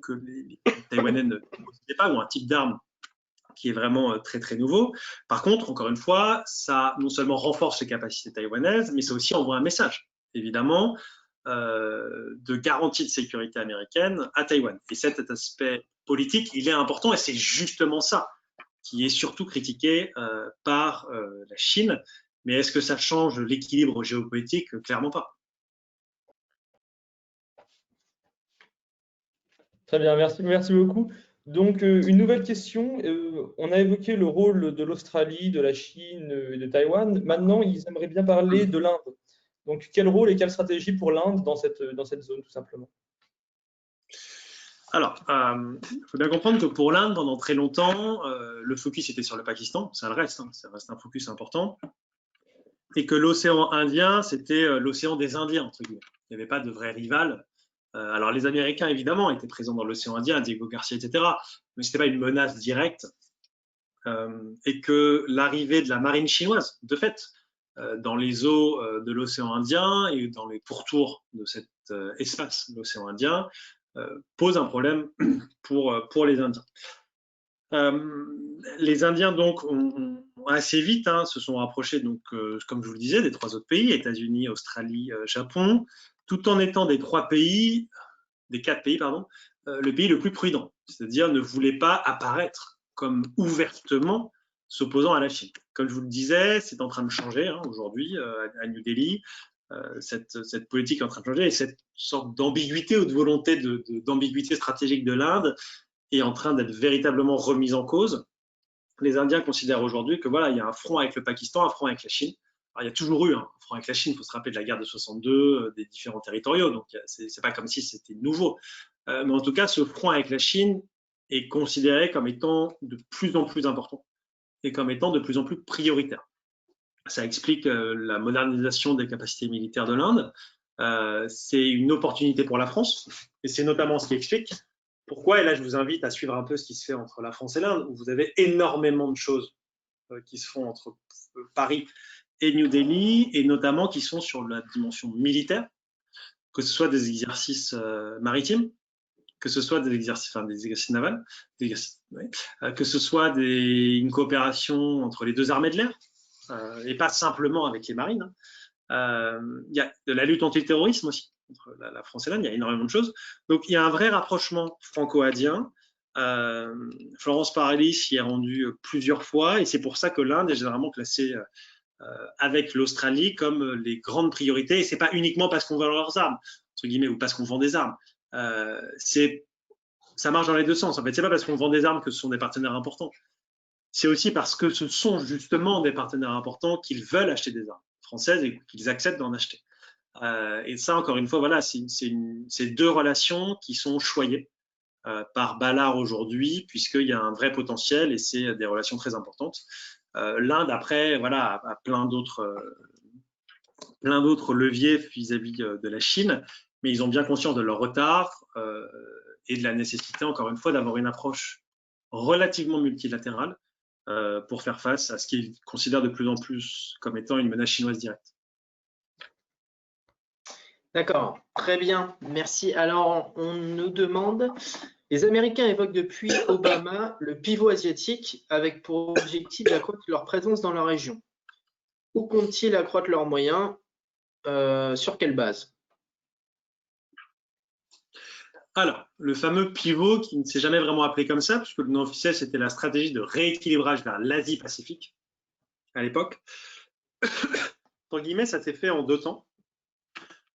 que les Taïwanais ne possédaient pas, ou un type d'arme qui est vraiment très, très nouveau. Par contre, encore une fois, ça non seulement renforce les capacités taïwanaises, mais ça aussi envoie un message, évidemment, de garantie de sécurité américaine à Taïwan. Et cet aspect politique, il est important, et c'est justement ça qui est surtout critiqué par la Chine. Mais est-ce que ça change l'équilibre géopolitique? Clairement pas. Très bien, merci beaucoup. Donc, une nouvelle question. On a évoqué le rôle de l'Australie, de la Chine et de Taïwan. Maintenant, ils aimeraient bien parler de l'Inde. Donc, quel rôle et quelle stratégie pour l'Inde dans cette zone, tout simplement? Alors, il faut bien comprendre que pour l'Inde, pendant très longtemps, le focus était sur le Pakistan, ça le reste, ça reste un focus important, et que l'océan Indien, c'était l'océan des Indiens, entre guillemets. Il n'y avait pas de vrai rival. Alors, les Américains, évidemment, étaient présents dans l'océan Indien, Diego Garcia, etc., mais ce n'était pas une menace directe et que l'arrivée de la marine chinoise, de fait, dans les eaux de l'océan Indien et dans les pourtours de cet espace, l'océan Indien, pose un problème pour les Indiens. Les Indiens donc ont assez vite se sont rapprochés, donc, comme je vous le disais, des 3 autres pays, États-Unis, Australie, Japon, tout en étant des 4 pays, le pays le plus prudent, c'est-à-dire ne voulait pas apparaître comme ouvertement s'opposant à la Chine. Comme je vous le disais, c'est en train de changer aujourd'hui à New Delhi. Cette politique est en train de changer et cette sorte d'ambiguïté ou de volonté d'ambiguïté stratégique de l'Inde est en train d'être véritablement remise en cause. Les Indiens considèrent aujourd'hui que voilà, il y a un front avec le Pakistan, un front avec la Chine. Alors, il y a toujours eu un front avec la Chine, il faut se rappeler de la guerre de 62, des différents territoriaux, donc c'est pas comme si c'était nouveau. Mais en tout cas, ce front avec la Chine est considéré comme étant de plus en plus important et comme étant de plus en plus prioritaire. Ça explique la modernisation des capacités militaires de l'Inde. C'est une opportunité pour la France et c'est notamment ce qui explique pourquoi, et là je vous invite à suivre un peu ce qui se fait entre la France et l'Inde, où vous avez énormément de choses qui se font entre Paris et New Delhi, et notamment qui sont sur la dimension militaire, que ce soit des exercices maritimes, que ce soit des exercices navals, que ce soit une coopération entre les 2 armées de l'air, et pas simplement avec les marines. Il y a de la lutte anti-terrorisme aussi, entre la France et l'Inde, il y a énormément de choses. Donc, il y a un vrai rapprochement franco-indien. Florence Parly s'y est rendue plusieurs fois, et c'est pour ça que l'Inde est généralement classée avec l'Australie comme les grandes priorités. Et c'est pas uniquement parce qu'on vend leurs armes, entre guillemets, ou parce qu'on vend des armes. Ça marche dans les 2 sens. En fait, c'est pas parce qu'on vend des armes que ce sont des partenaires importants. C'est aussi parce que ce sont justement des partenaires importants qu'ils veulent acheter des armes françaises et qu'ils acceptent d'en acheter. Et ça, encore une fois, voilà, c'est 2 relations qui sont choyées par Ballard aujourd'hui, puisqu'il y a un vrai potentiel et c'est des relations très importantes. L'Inde, après, voilà, a plein d'autres leviers vis-à-vis de la Chine, mais ils ont bien conscience de leur retard et de la nécessité, encore une fois, d'avoir une approche relativement multilatérale pour faire face à ce qu'ils considèrent de plus en plus comme étant une menace chinoise directe. D'accord, très bien, merci. Alors, on nous demande, les Américains évoquent depuis Obama le pivot asiatique avec pour objectif d'accroître leur présence dans la région. Où comptent-ils accroître leurs moyens? Sur quelle base? Alors, le fameux pivot qui ne s'est jamais vraiment appelé comme ça, puisque le nom officiel, c'était la stratégie de rééquilibrage vers l'Asie-Pacifique à l'époque. Entre guillemets, ça s'est fait en 2 temps.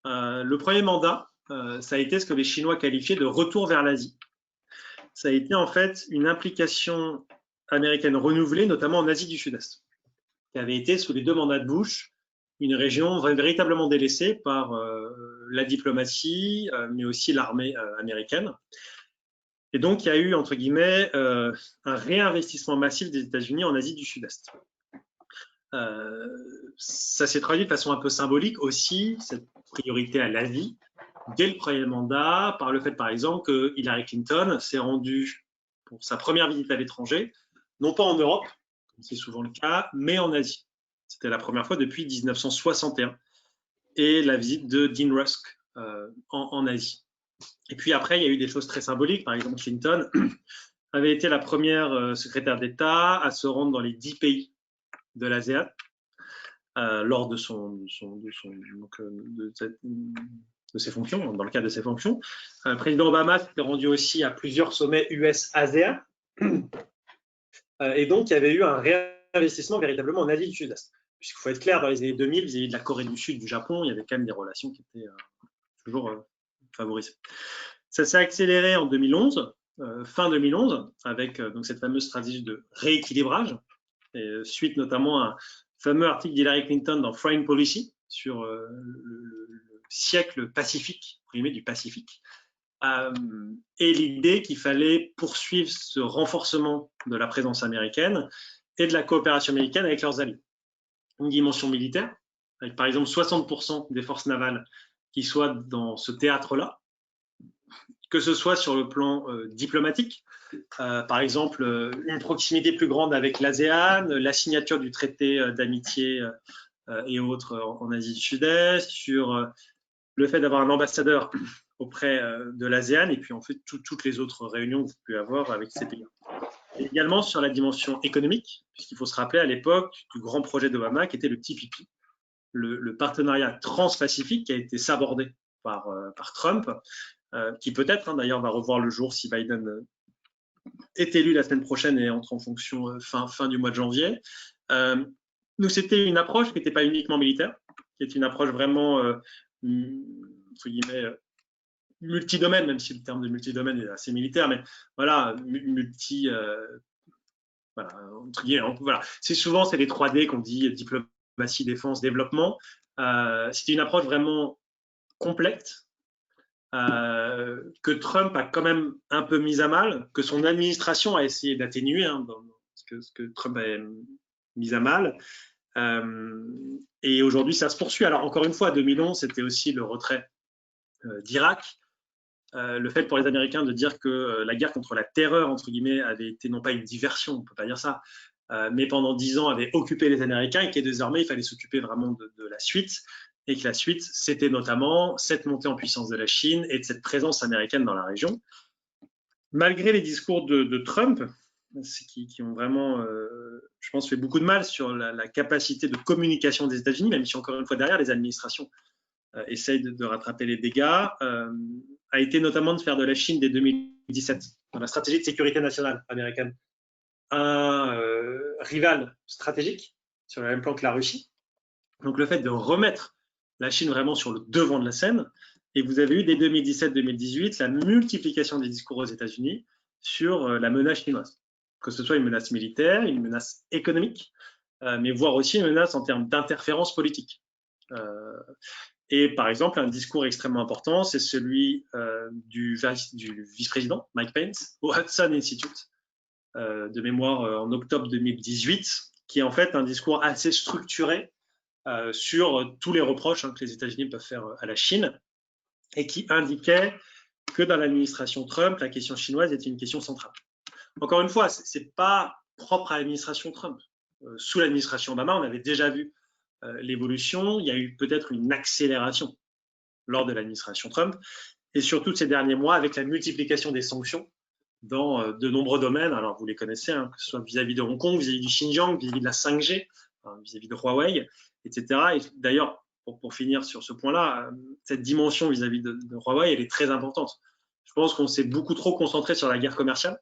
Le premier mandat, ça a été ce que les Chinois qualifiaient de retour vers l'Asie. Ça a été en fait une implication américaine renouvelée, notamment en Asie du Sud-Est, qui avait été sous les 2 mandats de Bush une région véritablement délaissée par la diplomatie, mais aussi l'armée américaine. Et donc, il y a eu, entre guillemets, un réinvestissement massif des États-Unis en Asie du Sud-Est. Ça s'est traduit de façon un peu symbolique aussi, cette priorité à l'Asie, dès le premier mandat, par le fait, par exemple, que Hillary Clinton s'est rendue pour sa première visite à l'étranger, non pas en Europe, comme c'est souvent le cas, mais en Asie. C'était la première fois depuis 1961, et la visite de Dean Rusk en Asie. Et puis après, il y a eu des choses très symboliques. Par exemple, Clinton avait été la première secrétaire d'État à se rendre dans les 10 pays de l'ASEAN lors de ses fonctions, dans le cadre de ses fonctions. Le président Obama s'était rendu aussi à plusieurs sommets US-ASEAN. Et donc, il y avait eu un réinvestissement véritablement en Asie du Sud-Est. Puisqu'il faut être clair, dans les années 2000, vis-à-vis de la Corée du Sud, du Japon, il y avait quand même des relations qui étaient toujours favorisées. Ça s'est accéléré en 2011, fin 2011, avec donc cette fameuse stratégie de rééquilibrage, et suite notamment à un fameux article d'Hillary Clinton dans Foreign Policy sur le siècle pacifique, primé du Pacifique, et l'idée qu'il fallait poursuivre ce renforcement de la présence américaine et de la coopération américaine avec leurs alliés. Une dimension militaire, avec par exemple 60% des forces navales qui soient dans ce théâtre-là, que ce soit sur le plan diplomatique, par exemple une proximité plus grande avec l'ASEAN, la signature du traité d'amitié et autres en Asie du Sud-Est, sur le fait d'avoir un ambassadeur auprès de l'ASEAN, et puis en fait toutes les autres réunions que vous pouvez avoir avec ces pays. Et également sur la dimension économique, puisqu'il faut se rappeler à l'époque du grand projet d'Obama qui était le TPP, le partenariat transpacifique qui a été sabordé par Trump, qui peut-être d'ailleurs va revoir le jour si Biden est élu la semaine prochaine et entre en fonction fin du mois de janvier. Donc c'était une approche qui n'était pas uniquement militaire, qui est une approche vraiment entre guillemets multidomaine, même si le terme de multidomaine est assez militaire, mais voilà, voilà, entre guillemets, voilà. C'est les 3D qu'on dit, diplomatie, défense, développement. C'était une approche vraiment complète que Trump a quand même un peu mise à mal, que son administration a essayé d'atténuer, ce que Trump a mis à mal. Et aujourd'hui, ça se poursuit. Alors, encore une fois, 2011, c'était aussi le retrait d'Irak. Le fait pour les Américains de dire que la guerre contre la terreur, entre guillemets, avait été non pas une diversion, on ne peut pas dire ça, mais pendant 10 ans avait occupé les Américains et que désormais il fallait s'occuper vraiment de la suite, et que la suite, c'était notamment cette montée en puissance de la Chine et de cette présence américaine dans la région. Malgré les discours de Trump, qui ont vraiment, je pense, fait beaucoup de mal sur la capacité de communication des États-Unis, même si encore une fois derrière les administrations essayent de rattraper les dégâts, a été notamment de faire de la Chine dès 2017, dans la stratégie de sécurité nationale américaine, un rival stratégique sur le même plan que la Russie. Donc le fait de remettre la Chine vraiment sur le devant de la scène, et vous avez eu dès 2017-2018 la multiplication des discours aux États-Unis sur la menace chinoise, que ce soit une menace militaire, une menace économique, mais voire aussi une menace en termes d'interférence politique. Et par exemple, un discours extrêmement important, c'est celui du vice-président Mike Pence au Hudson Institute, de mémoire en octobre 2018, qui est en fait un discours assez structuré sur tous les reproches que les États-Unis peuvent faire à la Chine, et qui indiquait que dans l'administration Trump, la question chinoise était une question centrale. Encore une fois, ce n'est pas propre à l'administration Trump. Sous l'administration Obama, on avait déjà vu l'évolution. Il y a eu peut-être une accélération lors de l'administration Trump, et surtout ces derniers mois avec la multiplication des sanctions dans de nombreux domaines. Alors vous les connaissez, que ce soit vis-à-vis de Hong Kong, vis-à-vis du Xinjiang, vis-à-vis de la 5G, vis-à-vis de Huawei, etc. Et d'ailleurs, pour finir sur ce point-là, cette dimension vis-à-vis de Huawei, elle est très importante. Je pense qu'on s'est beaucoup trop concentré sur la guerre commerciale,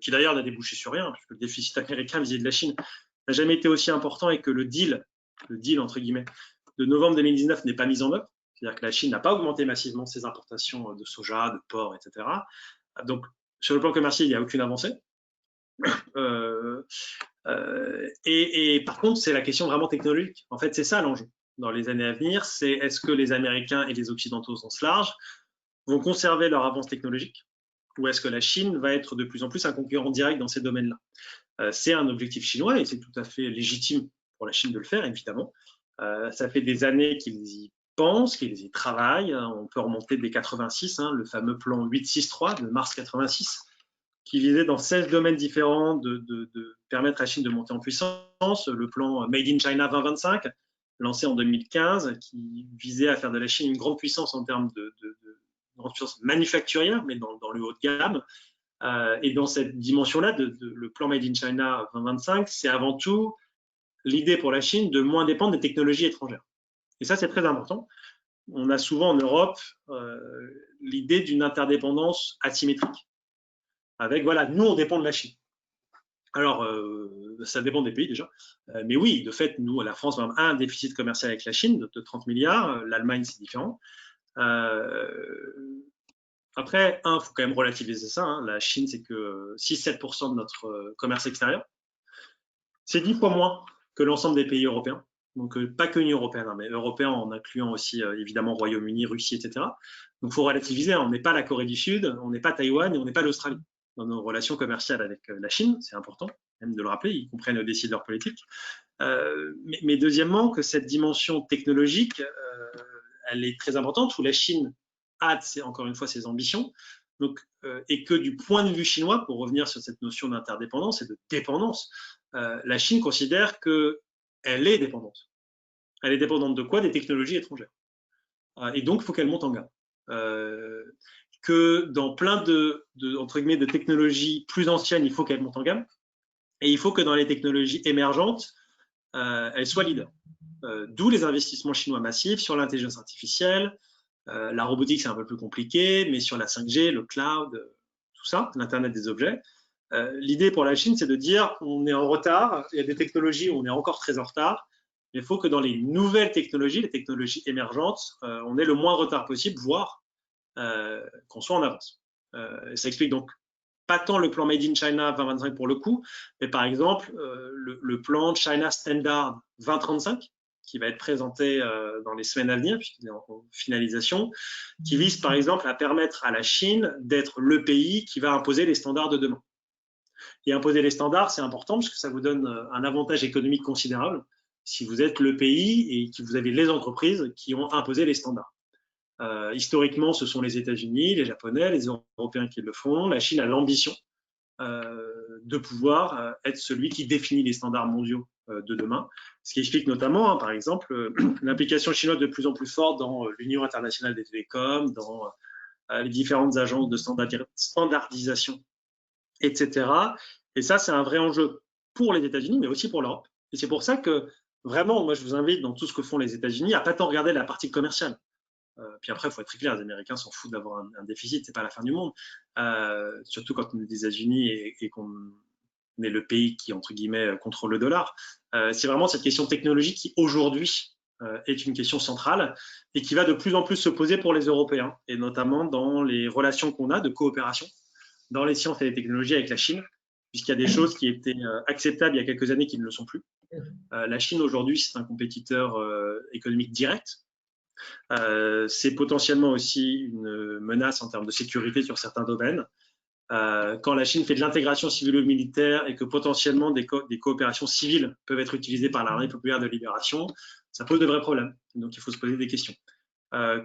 qui d'ailleurs n'a débouché sur rien, puisque le déficit américain vis-à-vis de la Chine n'a jamais été aussi important, et que le deal entre guillemets de novembre 2019 n'est pas mis en œuvre. C'est-à-dire que la Chine n'a pas augmenté massivement ses importations de soja, de porc, etc. Donc sur le plan commercial, il n'y a aucune avancée. Et par contre, c'est la question vraiment technologique. En fait, c'est ça l'enjeu dans les années à venir, c'est est-ce que les Américains et les Occidentaux au sens large vont conserver leur avance technologique, ou est-ce que la Chine va être de plus en plus un concurrent direct dans ces domaines-là? C'est un objectif chinois et c'est tout à fait légitime pour la Chine de le faire, évidemment. Ça fait des années qu'ils y pensent, qu'ils y travaillent. On peut remonter dès 86, le fameux plan 863 de mars 86, qui visait dans 16 domaines différents de permettre à la Chine de monter en puissance. Le plan Made in China 2025, lancé en 2015, qui visait à faire de la Chine une grande puissance en termes de grande puissance manufacturière, mais dans le haut de gamme. Et dans cette dimension-là, le plan Made in China 2025, c'est avant tout l'idée pour la Chine de moins dépendre des technologies étrangères. Et ça, c'est très important. On a souvent en Europe l'idée d'une interdépendance asymétrique. Avec, voilà, nous, on dépend de la Chine. Alors, ça dépend des pays déjà. Mais oui, de fait, nous, la France, a un déficit commercial avec la Chine de 30 milliards. L'Allemagne, c'est différent. Après, il faut quand même relativiser ça. La Chine, c'est que 6-7% de notre commerce extérieur. C'est 10 fois moins que l'ensemble des pays européens. Donc, pas que l'Union européenne, mais européens en incluant aussi, évidemment, Royaume-Uni, Russie, etc. Donc, il faut relativiser. On n'est pas la Corée du Sud, on n'est pas Taïwan et on n'est pas l'Australie. Dans nos relations commerciales avec la Chine, c'est important même de le rappeler, y compris nos décideurs politiques. Mais deuxièmement, que cette dimension technologique, elle est très importante, où la Chine encore une fois ses ambitions. Donc, et que du point de vue chinois, pour revenir sur cette notion d'interdépendance et de dépendance, la Chine considère qu'elle est dépendante. Elle est dépendante de quoi? Des technologies étrangères. Et donc, il faut qu'elle monte en gamme. Que dans plein entre guillemets, de technologies plus anciennes, il faut qu'elle monte en gamme. Et il faut que dans les technologies émergentes, elle soit leader. D'où les investissements chinois massifs sur l'intelligence artificielle. La robotique, c'est un peu plus compliqué, mais sur la 5G, le cloud, tout ça, l'Internet des objets. L'idée pour la Chine, c'est de dire on est en retard, il y a des technologies où on est encore très en retard, mais il faut que dans les nouvelles technologies, les technologies émergentes, on ait le moins de retard possible, voire qu'on soit en avance. Ça explique donc pas tant le plan Made in China 2025 pour le coup, mais par exemple le plan China Standard 2035, qui va être présenté dans les semaines à venir, puisqu'il est en finalisation, qui vise par exemple à permettre à la Chine d'être le pays qui va imposer les standards de demain. Et imposer les standards, c'est important parce que ça vous donne un avantage économique considérable si vous êtes le pays et que vous avez les entreprises qui ont imposé les standards. Historiquement, ce sont les États-Unis, les Japonais, les Européens qui le font. La Chine a l'ambition de pouvoir être celui qui définit les standards mondiaux de demain, ce qui explique notamment, par exemple, l'implication chinoise de plus en plus forte dans l'Union internationale des télécoms, dans les différentes agences de standardisation, etc. Et ça, c'est un vrai enjeu pour les États-Unis, mais aussi pour l'Europe. Et c'est pour ça que, vraiment, moi, je vous invite dans tout ce que font les États-Unis à pas tant regarder la partie commerciale. Puis après, il faut être très clair, les Américains s'en foutent d'avoir un déficit, c'est pas la fin du monde. Surtout quand on est des États-Unis et qu'on est le pays qui, entre guillemets, contrôle le dollar. C'est vraiment cette question technologique qui, aujourd'hui, est une question centrale et qui va de plus en plus se poser pour les Européens, et notamment dans les relations qu'on a de coopération dans les sciences et les technologies avec la Chine, puisqu'il y a des choses qui étaient acceptables il y a quelques années qui ne le sont plus. La Chine, aujourd'hui, c'est un compétiteur économique direct. C'est potentiellement aussi une menace en termes de sécurité sur certains domaines. Quand la Chine fait de l'intégration civilo-militaire et que potentiellement des coopérations civiles peuvent être utilisées par l'armée populaire de libération, ça pose de vrais problèmes. Donc, il faut se poser des questions.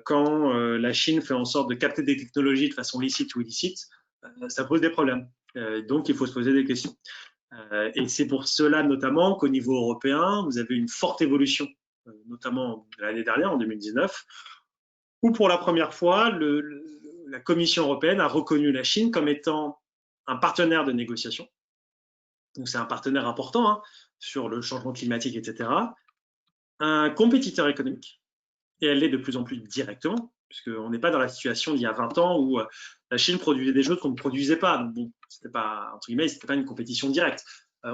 Quand la Chine fait en sorte de capter des technologies de façon licite ou illicite, ça pose des problèmes. Donc, il faut se poser des questions. Et c'est pour cela notamment qu'au niveau européen, vous avez une forte évolution, notamment l'année dernière, en 2019, où pour la première fois, la Commission européenne a reconnu la Chine comme étant un partenaire de négociation. Donc, c'est un partenaire important sur le changement climatique, etc. Un compétiteur économique, et elle l'est de plus en plus directement, puisqu'on n'est pas dans la situation d'il y a 20 ans où la Chine produisait des choses qu'on ne produisait pas. Donc, bon, c'était pas, entre guillemets, c'était pas une compétition directe.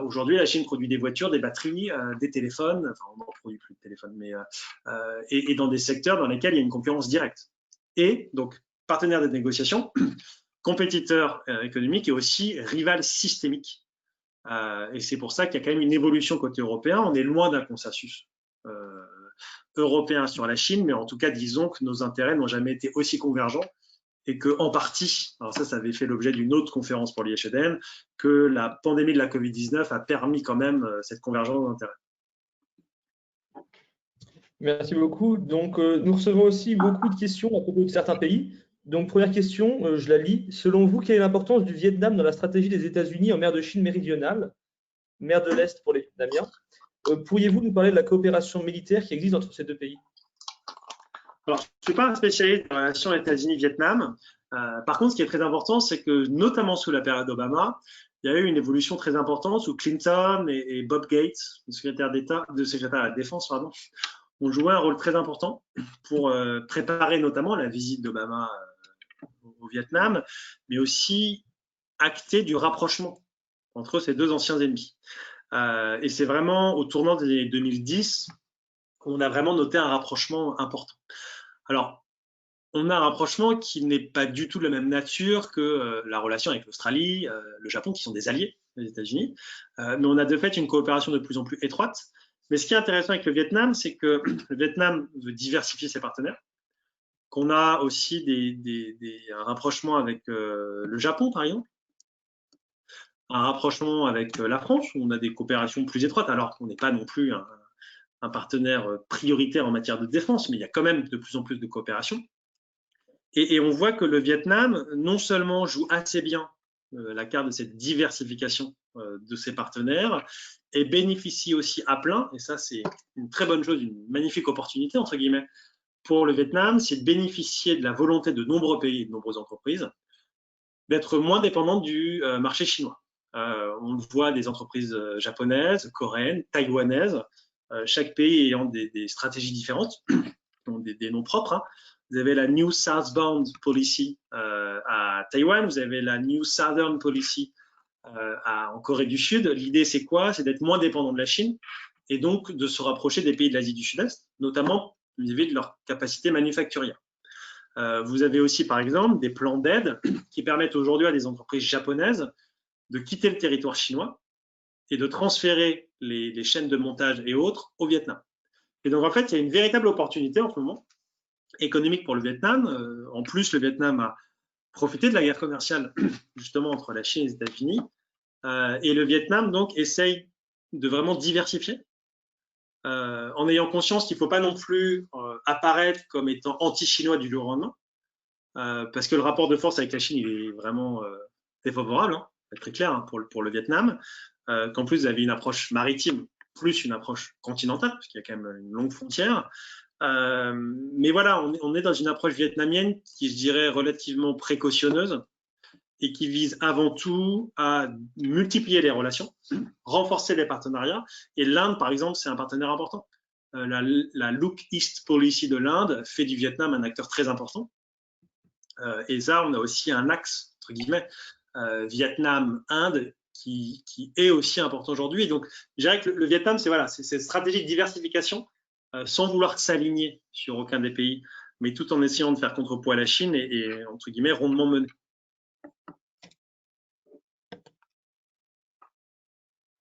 Aujourd'hui, la Chine produit des voitures, des batteries, des téléphones, enfin, on n'en produit plus de téléphones, mais et dans des secteurs dans lesquels il y a une concurrence directe. Et donc, partenaire de négociation, compétiteur économique et aussi rival systémique. Et c'est pour ça qu'il y a quand même une évolution côté européen. On est loin d'un consensus européen sur la Chine, mais en tout cas, disons que nos intérêts n'ont jamais été aussi convergents et que, en partie, alors ça avait fait l'objet d'une autre conférence pour l'IHEDN, que la pandémie de la Covid-19 a permis quand même cette convergence d'intérêts. Merci beaucoup. Donc, nous recevons aussi beaucoup de questions à propos de certains pays. Donc, première question, je la lis. Selon vous, quelle est l'importance du Vietnam dans la stratégie des États-Unis en mer de Chine méridionale, mer de l'Est pour les Vietnamiens? Pourriez-vous nous parler de la coopération militaire qui existe entre ces deux pays? Alors, je ne suis pas un spécialiste de la relation États-Unis-Vietnam. Par contre, ce qui est très important, c'est que, notamment sous la période Obama, il y a eu une évolution très importante sous Clinton et Bob Gates, le secrétaire à la Défense, ont joué un rôle très important pour préparer notamment la visite d'Obama au Vietnam, mais aussi acter du rapprochement entre ces deux anciens ennemis. Et c'est vraiment au tournant des années 2010 qu'on a vraiment noté un rapprochement important. Alors, on a un rapprochement qui n'est pas du tout de la même nature que la relation avec l'Australie, le Japon, qui sont des alliés des États-Unis, mais on a de fait une coopération de plus en plus étroite. Mais ce qui est intéressant avec le Vietnam, c'est que le Vietnam veut diversifier ses partenaires, qu'on a aussi un rapprochement avec le Japon, par exemple, un rapprochement avec la France, où on a des coopérations plus étroites, alors qu'on n'est pas non plus un partenaire prioritaire en matière de défense, mais il y a quand même de plus en plus de coopération. Et on voit que le Vietnam, non seulement joue assez bien la carte de cette diversification de ses partenaires, et bénéficie aussi à plein, et ça c'est une très bonne chose, une magnifique opportunité, entre guillemets, pour le Vietnam, c'est de bénéficier de la volonté de nombreux pays et de nombreuses entreprises d'être moins dépendantes du marché chinois. On le voit des entreprises japonaises, coréennes, taïwanaises, chaque pays ayant des stratégies différentes, des noms propres. Hein. Vous avez la New Southbound Policy à Taïwan, vous avez la New Southern Policy en Corée du Sud. L'idée, c'est quoi? C'est d'être moins dépendant de la Chine et donc de se rapprocher des pays de l'Asie du Sud-Est, notamment vis-à-vis de leur capacité manufacturière. Vous avez aussi, par exemple, des plans d'aide qui permettent aujourd'hui à des entreprises japonaises de quitter le territoire chinois et de transférer les chaînes de montage et autres au Vietnam. Et donc, en fait, il y a une véritable opportunité en ce moment économique pour le Vietnam. En plus, le Vietnam a profité de la guerre commerciale justement entre la Chine et les États-Unis. Et le Vietnam, donc, essaye de vraiment diversifier en ayant conscience qu'il ne faut pas non plus apparaître comme étant anti-chinois du jour au lendemain, parce que le rapport de force avec la Chine, il est vraiment défavorable, hein, pour être très clair, hein, pour le Vietnam, qu'en plus, vous avez une approche maritime plus une approche continentale, parce qu'il y a quand même une longue frontière. Mais voilà, on est dans une approche vietnamienne qui, je dirais, relativement précautionneuse et qui vise avant tout à multiplier les relations, renforcer les partenariats. Et l'Inde, par exemple, c'est un partenaire important. La Look East Policy de l'Inde fait du Vietnam un acteur très important. Et ça, on a aussi un axe, entre guillemets, Vietnam-Inde, qui est aussi important aujourd'hui. Donc, je dirais que le Vietnam, c'est voilà, cette stratégie de diversification, sans vouloir s'aligner sur aucun des pays, mais tout en essayant de faire contrepoids à la Chine et entre guillemets, rondement mené.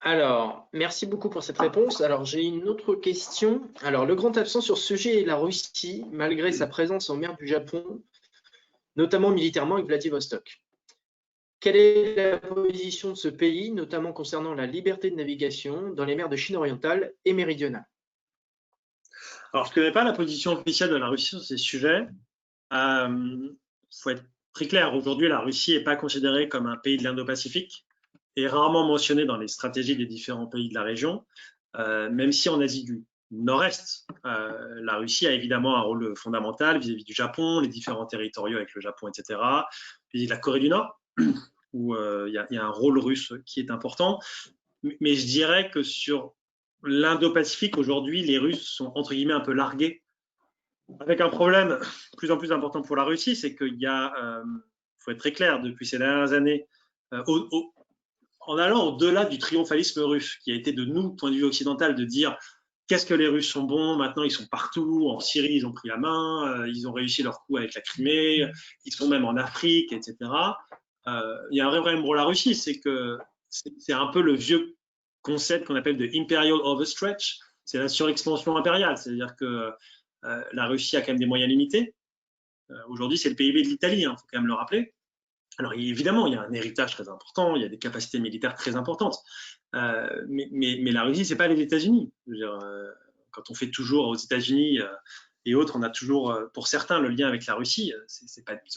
Alors, merci beaucoup pour cette réponse. Alors, j'ai une autre question. Alors, le grand absent sur ce sujet est la Russie, malgré sa présence en mer du Japon, notamment militairement avec Vladivostok. Quelle est la position de ce pays, notamment concernant la liberté de navigation dans les mers de Chine orientale et méridionale? Alors, je ne connais pas la position officielle de la Russie sur ces sujets. Faut être très clair, aujourd'hui, la Russie n'est pas considérée comme un pays de l'Indo-Pacifique et rarement mentionnée dans les stratégies des différents pays de la région, même si en Asie du Nord-Est, la Russie a évidemment un rôle fondamental vis-à-vis du Japon, les différents territoriaux avec le Japon, etc., vis-à-vis de la Corée du Nord, où il y a un rôle russe qui est important. Mais je dirais que sur l'Indo-Pacifique, aujourd'hui, les Russes sont entre guillemets un peu largués, avec un problème de plus en plus important pour la Russie, c'est qu'il y a, faut être très clair, depuis ces dernières années, en allant au-delà du triomphalisme russe, qui a été de nous, point de vue occidental, de dire qu'est-ce que les Russes sont bons, maintenant ils sont partout, en Syrie ils ont pris la main, ils ont réussi leur coup avec la Crimée, ils sont même en Afrique, etc. Il y a un vrai problème pour la Russie, c'est que c'est un peu le vieux concept qu'on appelle de imperial overstretch, c'est la surexpansion impériale, c'est-à-dire que la Russie a quand même des moyens limités. Aujourd'hui, c'est le PIB de l'Italie, faut quand même le rappeler. Alors évidemment, il y a un héritage très important, il y a des capacités militaires très importantes, mais la Russie, c'est pas les États-Unis. Quand on fait toujours aux États-Unis et autres, on a toujours, pour certains, le lien avec la Russie.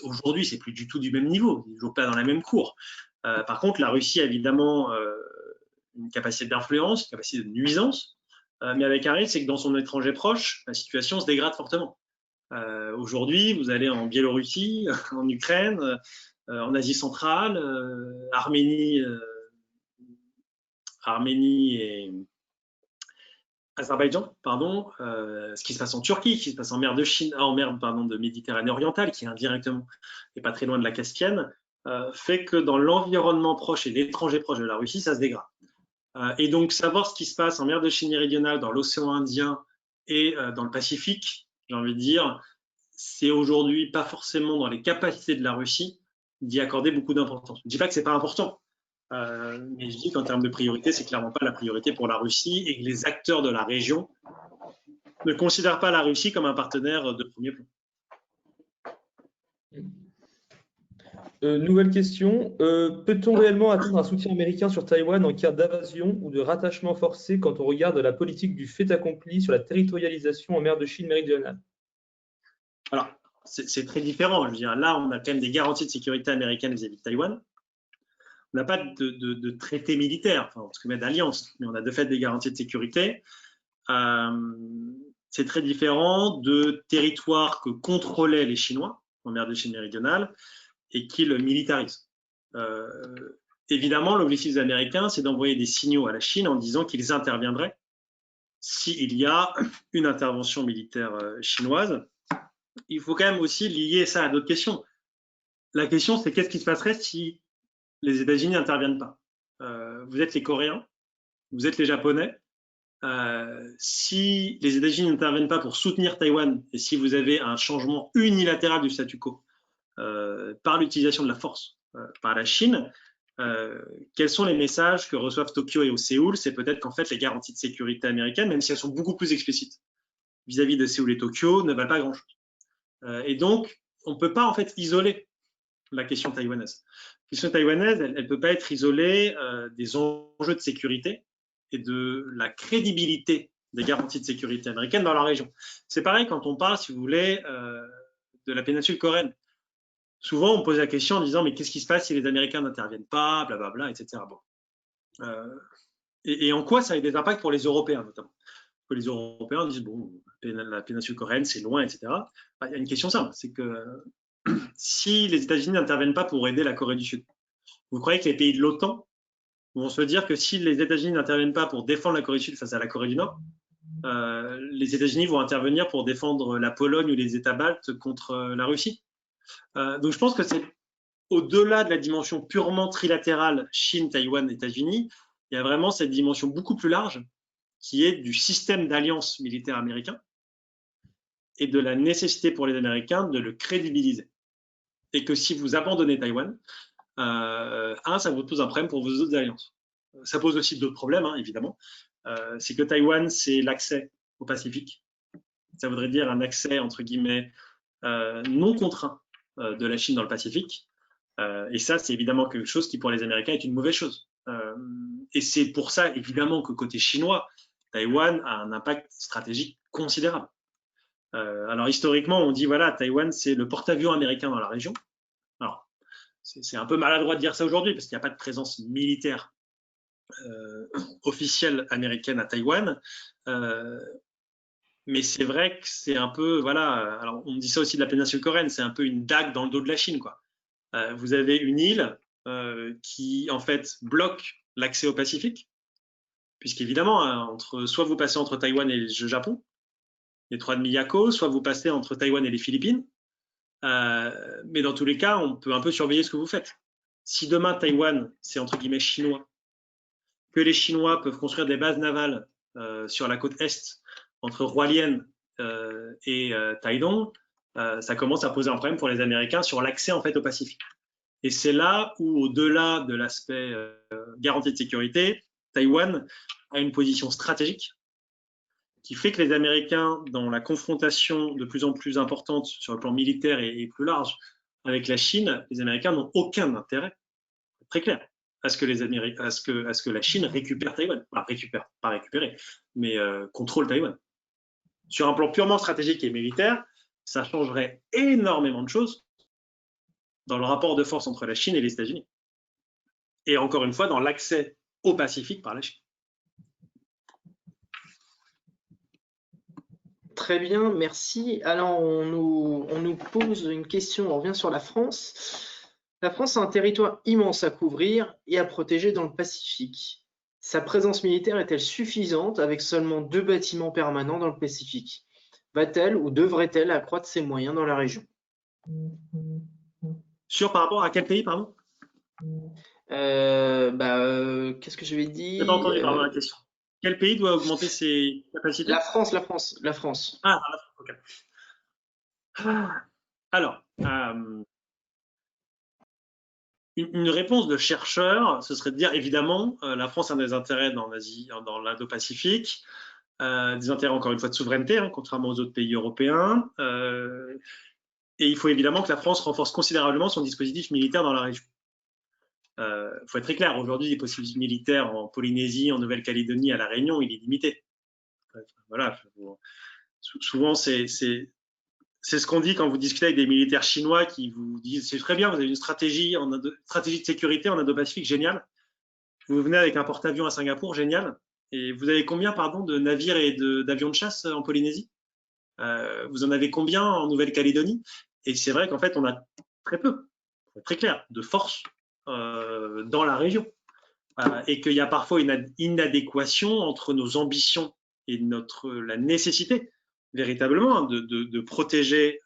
Aujourd'hui, c'est plus du tout du même niveau, ils ne jouent pas dans la même cour. Par contre, la Russie a évidemment une capacité d'influence, une capacité de nuisance, mais avec un risque, c'est que dans son étranger proche, la situation se dégrade fortement. Aujourd'hui, vous allez en Biélorussie, en Ukraine, en Asie centrale, Arménie et Azerbaïdjan, pardon, ce qui se passe en Turquie, ce qui se passe en mer de Chine, de Méditerranée orientale, qui est indirectement et pas très loin de la Caspienne, fait que dans l'environnement proche et l'étranger proche de la Russie, ça se dégrade. Et donc, savoir ce qui se passe en mer de Chine méridionale, dans l'océan Indien et dans le Pacifique, j'ai envie de dire, c'est aujourd'hui pas forcément dans les capacités de la Russie d'y accorder beaucoup d'importance. Je ne dis pas que ce n'est pas important, mais je dis qu'en termes de priorité, c'est clairement pas la priorité pour la Russie et que les acteurs de la région ne considèrent pas la Russie comme un partenaire de premier plan. Nouvelle question. Peut-on réellement attendre un soutien américain sur Taïwan en cas d'invasion ou de rattachement forcé quand on regarde la politique du fait accompli sur la territorialisation en mer de Chine méridionale? Alors, c'est très différent. Je veux dire, là, on a quand même des garanties de sécurité américaines vis-à-vis de Taïwan. On n'a pas de traité militaire, enfin, entre guillemets d'alliance, mais on a de fait des garanties de sécurité. C'est très différent de territoires que contrôlaient les Chinois en mer de Chine méridionale et qui le militarisent. Évidemment, l'objectif des Américains, c'est d'envoyer des signaux à la Chine en disant qu'ils interviendraient s'il y a une intervention militaire chinoise. Il faut quand même aussi lier ça à d'autres questions. La question, c'est qu'est-ce qui se passerait si les États-Unis n'interviennent pas? Vous êtes les Coréens, vous êtes les Japonais. Si les États-Unis n'interviennent pas pour soutenir Taïwan et si vous avez un changement unilatéral du statu quo par l'utilisation de la force par la Chine, quels sont les messages que reçoivent Tokyo et Séoul? C'est peut-être qu'en fait les garanties de sécurité américaines, même si elles sont beaucoup plus explicites vis-à-vis de Séoul et Tokyo, ne valent pas grand-chose. Et donc, on ne peut pas en fait isoler la question taïwanaise. La question taïwanaise, elle ne peut pas être isolée des enjeux de sécurité et de la crédibilité des garanties de sécurité américaines dans la région. C'est pareil quand on parle, si vous voulez, de la péninsule coréenne. Souvent, on pose la question en disant mais qu'est-ce qui se passe si les Américains n'interviennent pas, blablabla, etc. Bon. Et en quoi ça a des impacts pour les Européens notamment? Que les Européens disent bon, la péninsule coréenne c'est loin, etc. Il y a une question simple, c'est que si les États-Unis n'interviennent pas pour aider la Corée du Sud, vous croyez que les pays de l'OTAN vont se dire que si les États-Unis n'interviennent pas pour défendre la Corée du Sud face à la Corée du Nord, les États-Unis vont intervenir pour défendre la Pologne ou les États baltes contre la Russie? Donc je pense que c'est au-delà de la dimension purement trilatérale Chine, Taïwan, États-Unis, il y a vraiment cette dimension beaucoup plus large qui est du système d'alliance militaire américain et de la nécessité pour les Américains de le crédibiliser. Et que si vous abandonnez Taïwan, ça vous pose un problème pour vos autres alliances. Ça pose aussi d'autres problèmes, hein, évidemment. C'est que Taïwan, c'est l'accès au Pacifique. Ça voudrait dire un accès, entre guillemets, non contraint de la Chine dans le Pacifique. Et ça, c'est évidemment quelque chose qui, pour les Américains, est une mauvaise chose. Et c'est pour ça, évidemment, que côté chinois, Taïwan a un impact stratégique considérable. Alors, historiquement, on dit, voilà, Taïwan, c'est le porte-avions américain dans la région. Alors, c'est un peu maladroit de dire ça aujourd'hui, parce qu'il n'y a pas de présence militaire officielle américaine à Taïwan. Mais c'est vrai que c'est un peu, voilà, alors on dit ça aussi de la péninsule coréenne, c'est un peu une dague dans le dos de la Chine, quoi. Vous avez une île qui, en fait, bloque l'accès au Pacifique, puisqu'évidemment, soit vous passez entre Taïwan et le Japon, l'étroit de Miyako, soit vous passez entre Taïwan et les Philippines, mais dans tous les cas, on peut un peu surveiller ce que vous faites. Si demain, Taïwan, c'est entre guillemets chinois, que les Chinois peuvent construire des bases navales sur la côte est, entre Hualien et Taidong, ça commence à poser un problème pour les Américains sur l'accès en fait au Pacifique. Et c'est là où, au-delà de l'aspect garantie de sécurité, Taïwan a une position stratégique qui fait que les Américains, dans la confrontation de plus en plus importante sur le plan militaire et plus large avec la Chine, les Américains n'ont aucun intérêt, très clair, à ce que la Chine récupère Taïwan. Enfin, pas récupérer, mais contrôle Taïwan. Sur un plan purement stratégique et militaire, ça changerait énormément de choses dans le rapport de force entre la Chine et les États-Unis. Et encore une fois, dans l'accès au Pacifique par la Chine. Très bien, merci. Alors, on nous pose une question, on revient sur la France. La France a un territoire immense à couvrir et à protéger dans le Pacifique. Sa présence militaire est-elle suffisante avec seulement 2 bâtiments permanents dans le Pacifique? Va-t-elle ou devrait-elle accroître ses moyens dans la région? Par rapport à quel pays, pardon? Qu'est-ce que je vais dire? Je n'ai pas entendu, pardon, la question. Quel pays doit augmenter ses capacités? La France. Ah, ok. Alors, une réponse de chercheur, ce serait de dire évidemment, la France a des intérêts dans l'Asie, dans l'Indo-Pacifique, des intérêts encore une fois de souveraineté, hein, contrairement aux autres pays européens. Et il faut évidemment que la France renforce considérablement son dispositif militaire dans la région. Faut être très clair, aujourd'hui, les possibilités militaires en Polynésie, en Nouvelle-Calédonie, à La Réunion, il est limité. Voilà. Souvent, c'est C'est ce qu'on dit quand vous discutez avec des militaires chinois qui vous disent c'est très bien, vous avez une stratégie de sécurité en Indo-Pacifique, génial. Vous venez avec un porte-avions à Singapour, génial. Et vous avez combien, pardon, de navires et d'avions de chasse en Polynésie? Vous en avez combien en Nouvelle-Calédonie? Et c'est vrai qu'en fait, on a très peu, très clair, de force dans la région. Et qu'il y a parfois une inadéquation entre nos ambitions et la nécessité véritablement de protéger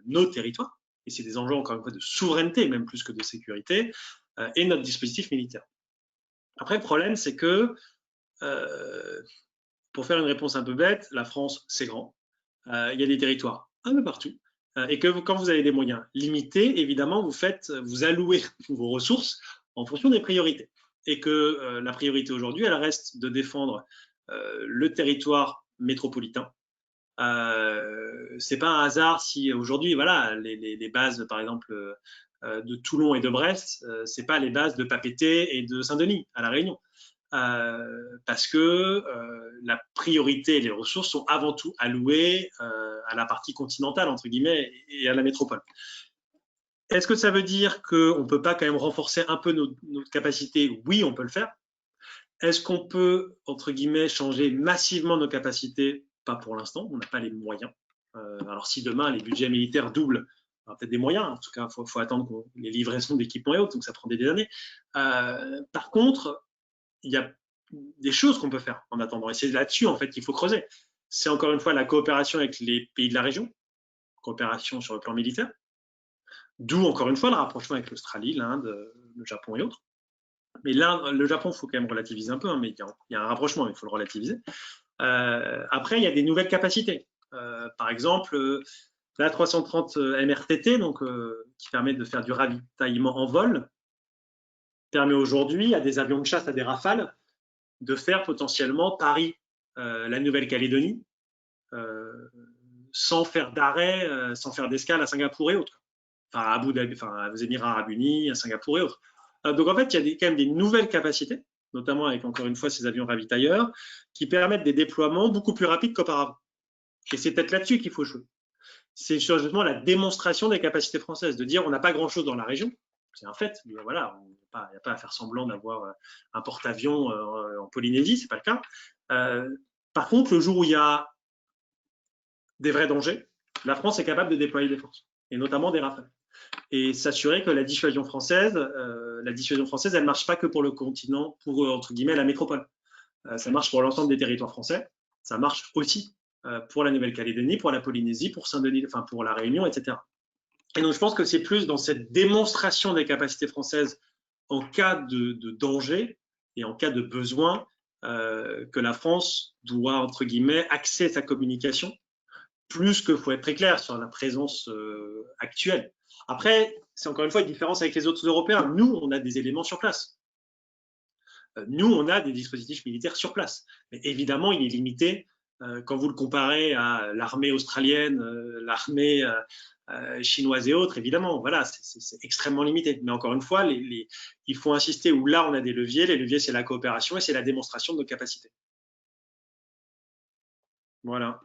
nos territoires. Et c'est des enjeux, encore une fois, de souveraineté, même plus que de sécurité, et notre dispositif militaire. Après, le problème, c'est que, pour faire une réponse un peu bête, la France, c'est grand. Il y a des territoires un peu partout. Et que quand vous avez des moyens limités, évidemment, vous allouez vos ressources en fonction des priorités. Et que la priorité aujourd'hui, elle reste de défendre le territoire métropolitain. C'est pas un hasard si aujourd'hui, voilà, les bases, par exemple, de Toulon et de Brest, c'est pas les bases de Papeete et de Saint-Denis à La Réunion. Parce que la priorité et les ressources sont avant tout allouées à la partie continentale, entre guillemets, et à la métropole. Est-ce que ça veut dire qu'on ne peut pas quand même renforcer un peu notre capacité? Oui, on peut le faire. Est-ce qu'on peut, entre guillemets, changer massivement nos capacités? Pas pour l'instant, on n'a pas les moyens. Alors si demain les budgets militaires doublent, il y aura peut-être des moyens. En tout cas, il faut attendre les livraisons d'équipements et autres, donc ça prend des années. Par contre, il y a des choses qu'on peut faire en attendant. Et c'est là-dessus, en fait, qu'il faut creuser. C'est encore une fois la coopération avec les pays de la région, coopération sur le plan militaire, d'où, encore une fois, le rapprochement avec l'Australie, l'Inde, le Japon et autres. Mais là, le Japon, il faut quand même relativiser un peu, hein, mais il y a un rapprochement, il faut le relativiser. Après, il y a des nouvelles capacités. Par exemple, la 330 MRTT, donc, qui permet de faire du ravitaillement en vol, permet aujourd'hui à des avions de chasse, à des Rafales, de faire potentiellement Paris, la Nouvelle-Calédonie, sans faire d'arrêt, sans faire d'escale à Singapour et autres. Enfin, à Abu Dhabi, enfin, aux Émirats Arabes Unis, à Singapour et autres. Donc en fait, il y a quand même des nouvelles capacités, notamment avec encore une fois ces avions ravitailleurs, qui permettent des déploiements beaucoup plus rapides qu'auparavant. Et c'est peut-être là-dessus qu'il faut jouer. C'est justement la démonstration des capacités françaises, de dire on n'a pas grand-chose dans la région, c'est un fait, mais voilà, il n'y a pas à faire semblant d'avoir un porte-avions en Polynésie, c'est pas le cas. Par contre, le jour où il y a des vrais dangers, la France est capable de déployer des forces, et notamment des Rafales. Et s'assurer que la dissuasion française, elle marche pas que pour le continent, pour entre guillemets la métropole. Ça marche pour l'ensemble des territoires français. Ça marche aussi pour la Nouvelle-Calédonie, pour la Polynésie, pour Saint-Denis, enfin pour la Réunion, etc. Et donc je pense que c'est plus dans cette démonstration des capacités françaises en cas de danger et en cas de besoin que la France doit entre guillemets axer sa communication, plus que faut être très clair sur la présence actuelle. Après, c'est encore une fois une différence avec les autres Européens. Nous, on a des éléments sur place. Nous, on a des dispositifs militaires sur place. Mais évidemment, il est limité quand vous le comparez à l'armée australienne, l'armée chinoise et autres. Évidemment, voilà, c'est extrêmement limité. Mais encore une fois, il faut insister où là, on a des leviers. Les leviers, c'est la coopération et c'est la démonstration de nos capacités. Voilà.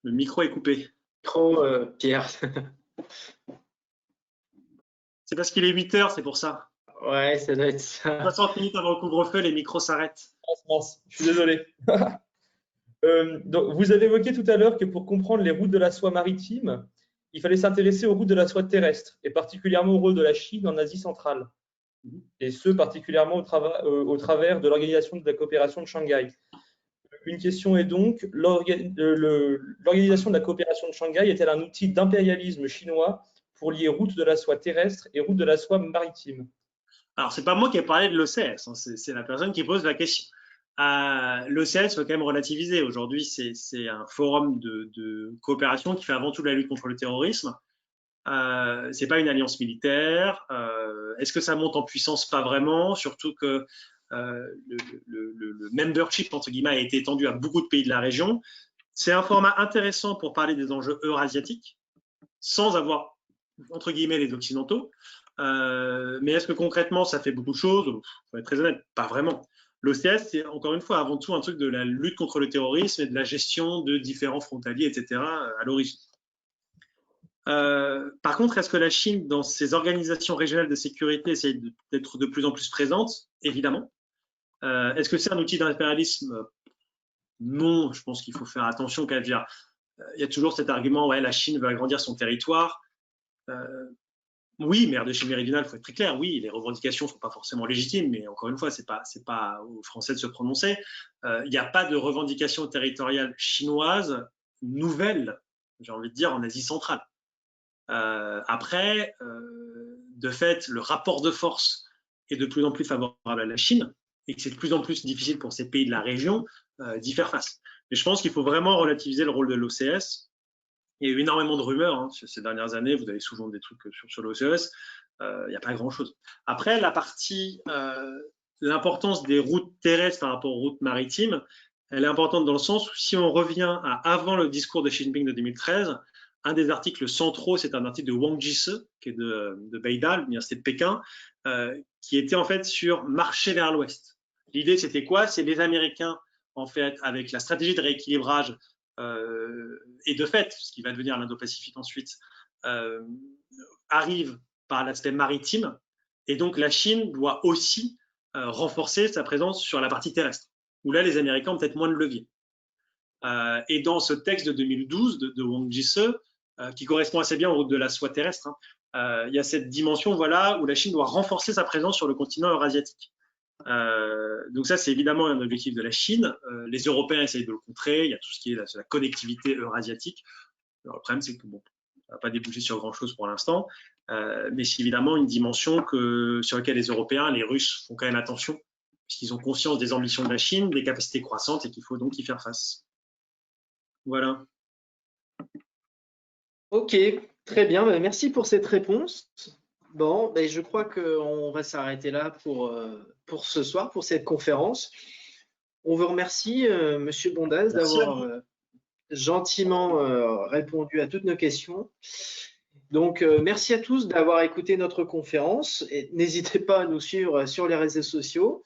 Le micro est coupé. Micro, Pierre. C'est parce qu'il est 8 heures, c'est pour ça. Ouais, ça doit être ça. 60 minutes avant le couvre-feu, les micros s'arrêtent. Je suis désolé. Donc, vous avez évoqué tout à l'heure que pour comprendre les routes de la soie maritime, il fallait s'intéresser aux routes de la soie terrestre, et particulièrement au rôle de la Chine en Asie centrale, et ce particulièrement au travers de l'Organisation de la coopération de Shanghai. Une question est donc, l'Organisation de la coopération de Shanghai est-elle un outil d'impérialisme chinois pour lier route de la soie terrestre et route de la soie maritime? Alors, c'est pas moi qui ai parlé de l'OCS, hein, c'est la personne qui pose la question. L'OCS, faut quand même relativiser. Aujourd'hui, c'est un forum de coopération qui fait avant tout la lutte contre le terrorisme. C'est pas une alliance militaire. Est-ce que ça monte en puissance? Pas vraiment. Surtout que le membership entre guillemets a été étendu à beaucoup de pays de la région. C'est un format intéressant pour parler des enjeux eurasiatiques, sans avoir entre guillemets les occidentaux. Mais est-ce que concrètement ça fait beaucoup de choses? Faut être très honnête, pas vraiment. L'OCS, c'est encore une fois avant tout un truc de la lutte contre le terrorisme et de la gestion de différents frontaliers, etc. à l'origine. Par contre, est-ce que la Chine, dans ses organisations régionales de sécurité, essaie d'être de plus en plus présente? Évidemment. Est-ce que c'est un outil d'impérialisme? Non, je pense qu'il faut faire attention quand même. Il y a toujours cet argument, ouais, la Chine veut agrandir son territoire. Oui, maire de Chine méridionale, il faut être très clair, oui, les revendications ne sont pas forcément légitimes, mais encore une fois, c'est pas aux Français de se prononcer. Il n'y a pas de revendication territoriale chinoise nouvelle, j'ai envie de dire, en Asie centrale. Après, de fait, le rapport de force est de plus en plus favorable à la Chine et que c'est de plus en plus difficile pour ces pays de la région d'y faire face. Mais je pense qu'il faut vraiment relativiser le rôle de l'OCS. Il y a eu énormément de rumeurs hein, ces dernières années. Vous avez souvent des trucs sur l'OCS. Il n'y a pas grand-chose. Après, la partie, l'importance des routes terrestres par rapport aux routes maritimes, elle est importante dans le sens où si on revient à avant le discours de Xi Jinping de 2013, un des articles centraux, c'est un article de Wang Jise, qui est de Beida, l'université de Pékin, qui était en fait sur marcher vers l'Ouest. L'idée, c'était quoi? C'est les Américains, en fait, avec la stratégie de rééquilibrage et de fait, ce qui va devenir l'Indo-Pacifique ensuite, arrive par l'aspect maritime. Et donc, la Chine doit aussi renforcer sa présence sur la partie terrestre, où là, les Américains ont peut-être moins de levier. Et dans ce texte de 2012 de Wang Jise, qui correspond assez bien aux routes de la soie terrestre, hein, il y a cette dimension voilà, où la Chine doit renforcer sa présence sur le continent eurasiatique. Donc ça, c'est évidemment un objectif de la Chine. Les Européens essayent de le contrer. Il y a tout ce qui est la connectivité eurasiatique. Alors, le problème, c'est que bon, ça va pas déboucher sur grand-chose pour l'instant, mais c'est évidemment une dimension sur laquelle les Européens, les Russes font quand même attention, puisqu'ils ont conscience des ambitions de la Chine, des capacités croissantes et qu'il faut donc y faire face. Voilà. Ok, très bien. Merci pour cette réponse. Bon, ben, je crois qu'on va s'arrêter là pour ce soir, pour cette conférence. On vous remercie, Monsieur Bondaz, d'avoir gentiment répondu à toutes nos questions. Donc, merci à tous d'avoir écouté notre conférence et n'hésitez pas à nous suivre sur les réseaux sociaux.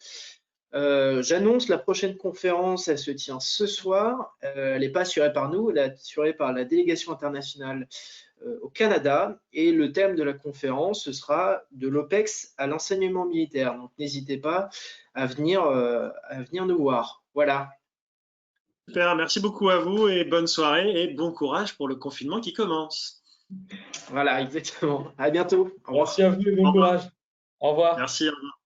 J'annonce la prochaine conférence, elle se tient ce soir. Elle n'est pas assurée par nous, elle est assurée par la délégation internationale au Canada et le thème de la conférence, ce sera de l'OPEX à l'enseignement militaire. Donc, n'hésitez pas à venir nous voir. Voilà. Super, merci beaucoup à vous et bonne soirée et bon courage pour le confinement qui commence. Voilà, exactement. À bientôt. Merci à vous et bon courage. Au revoir. Merci. Au revoir.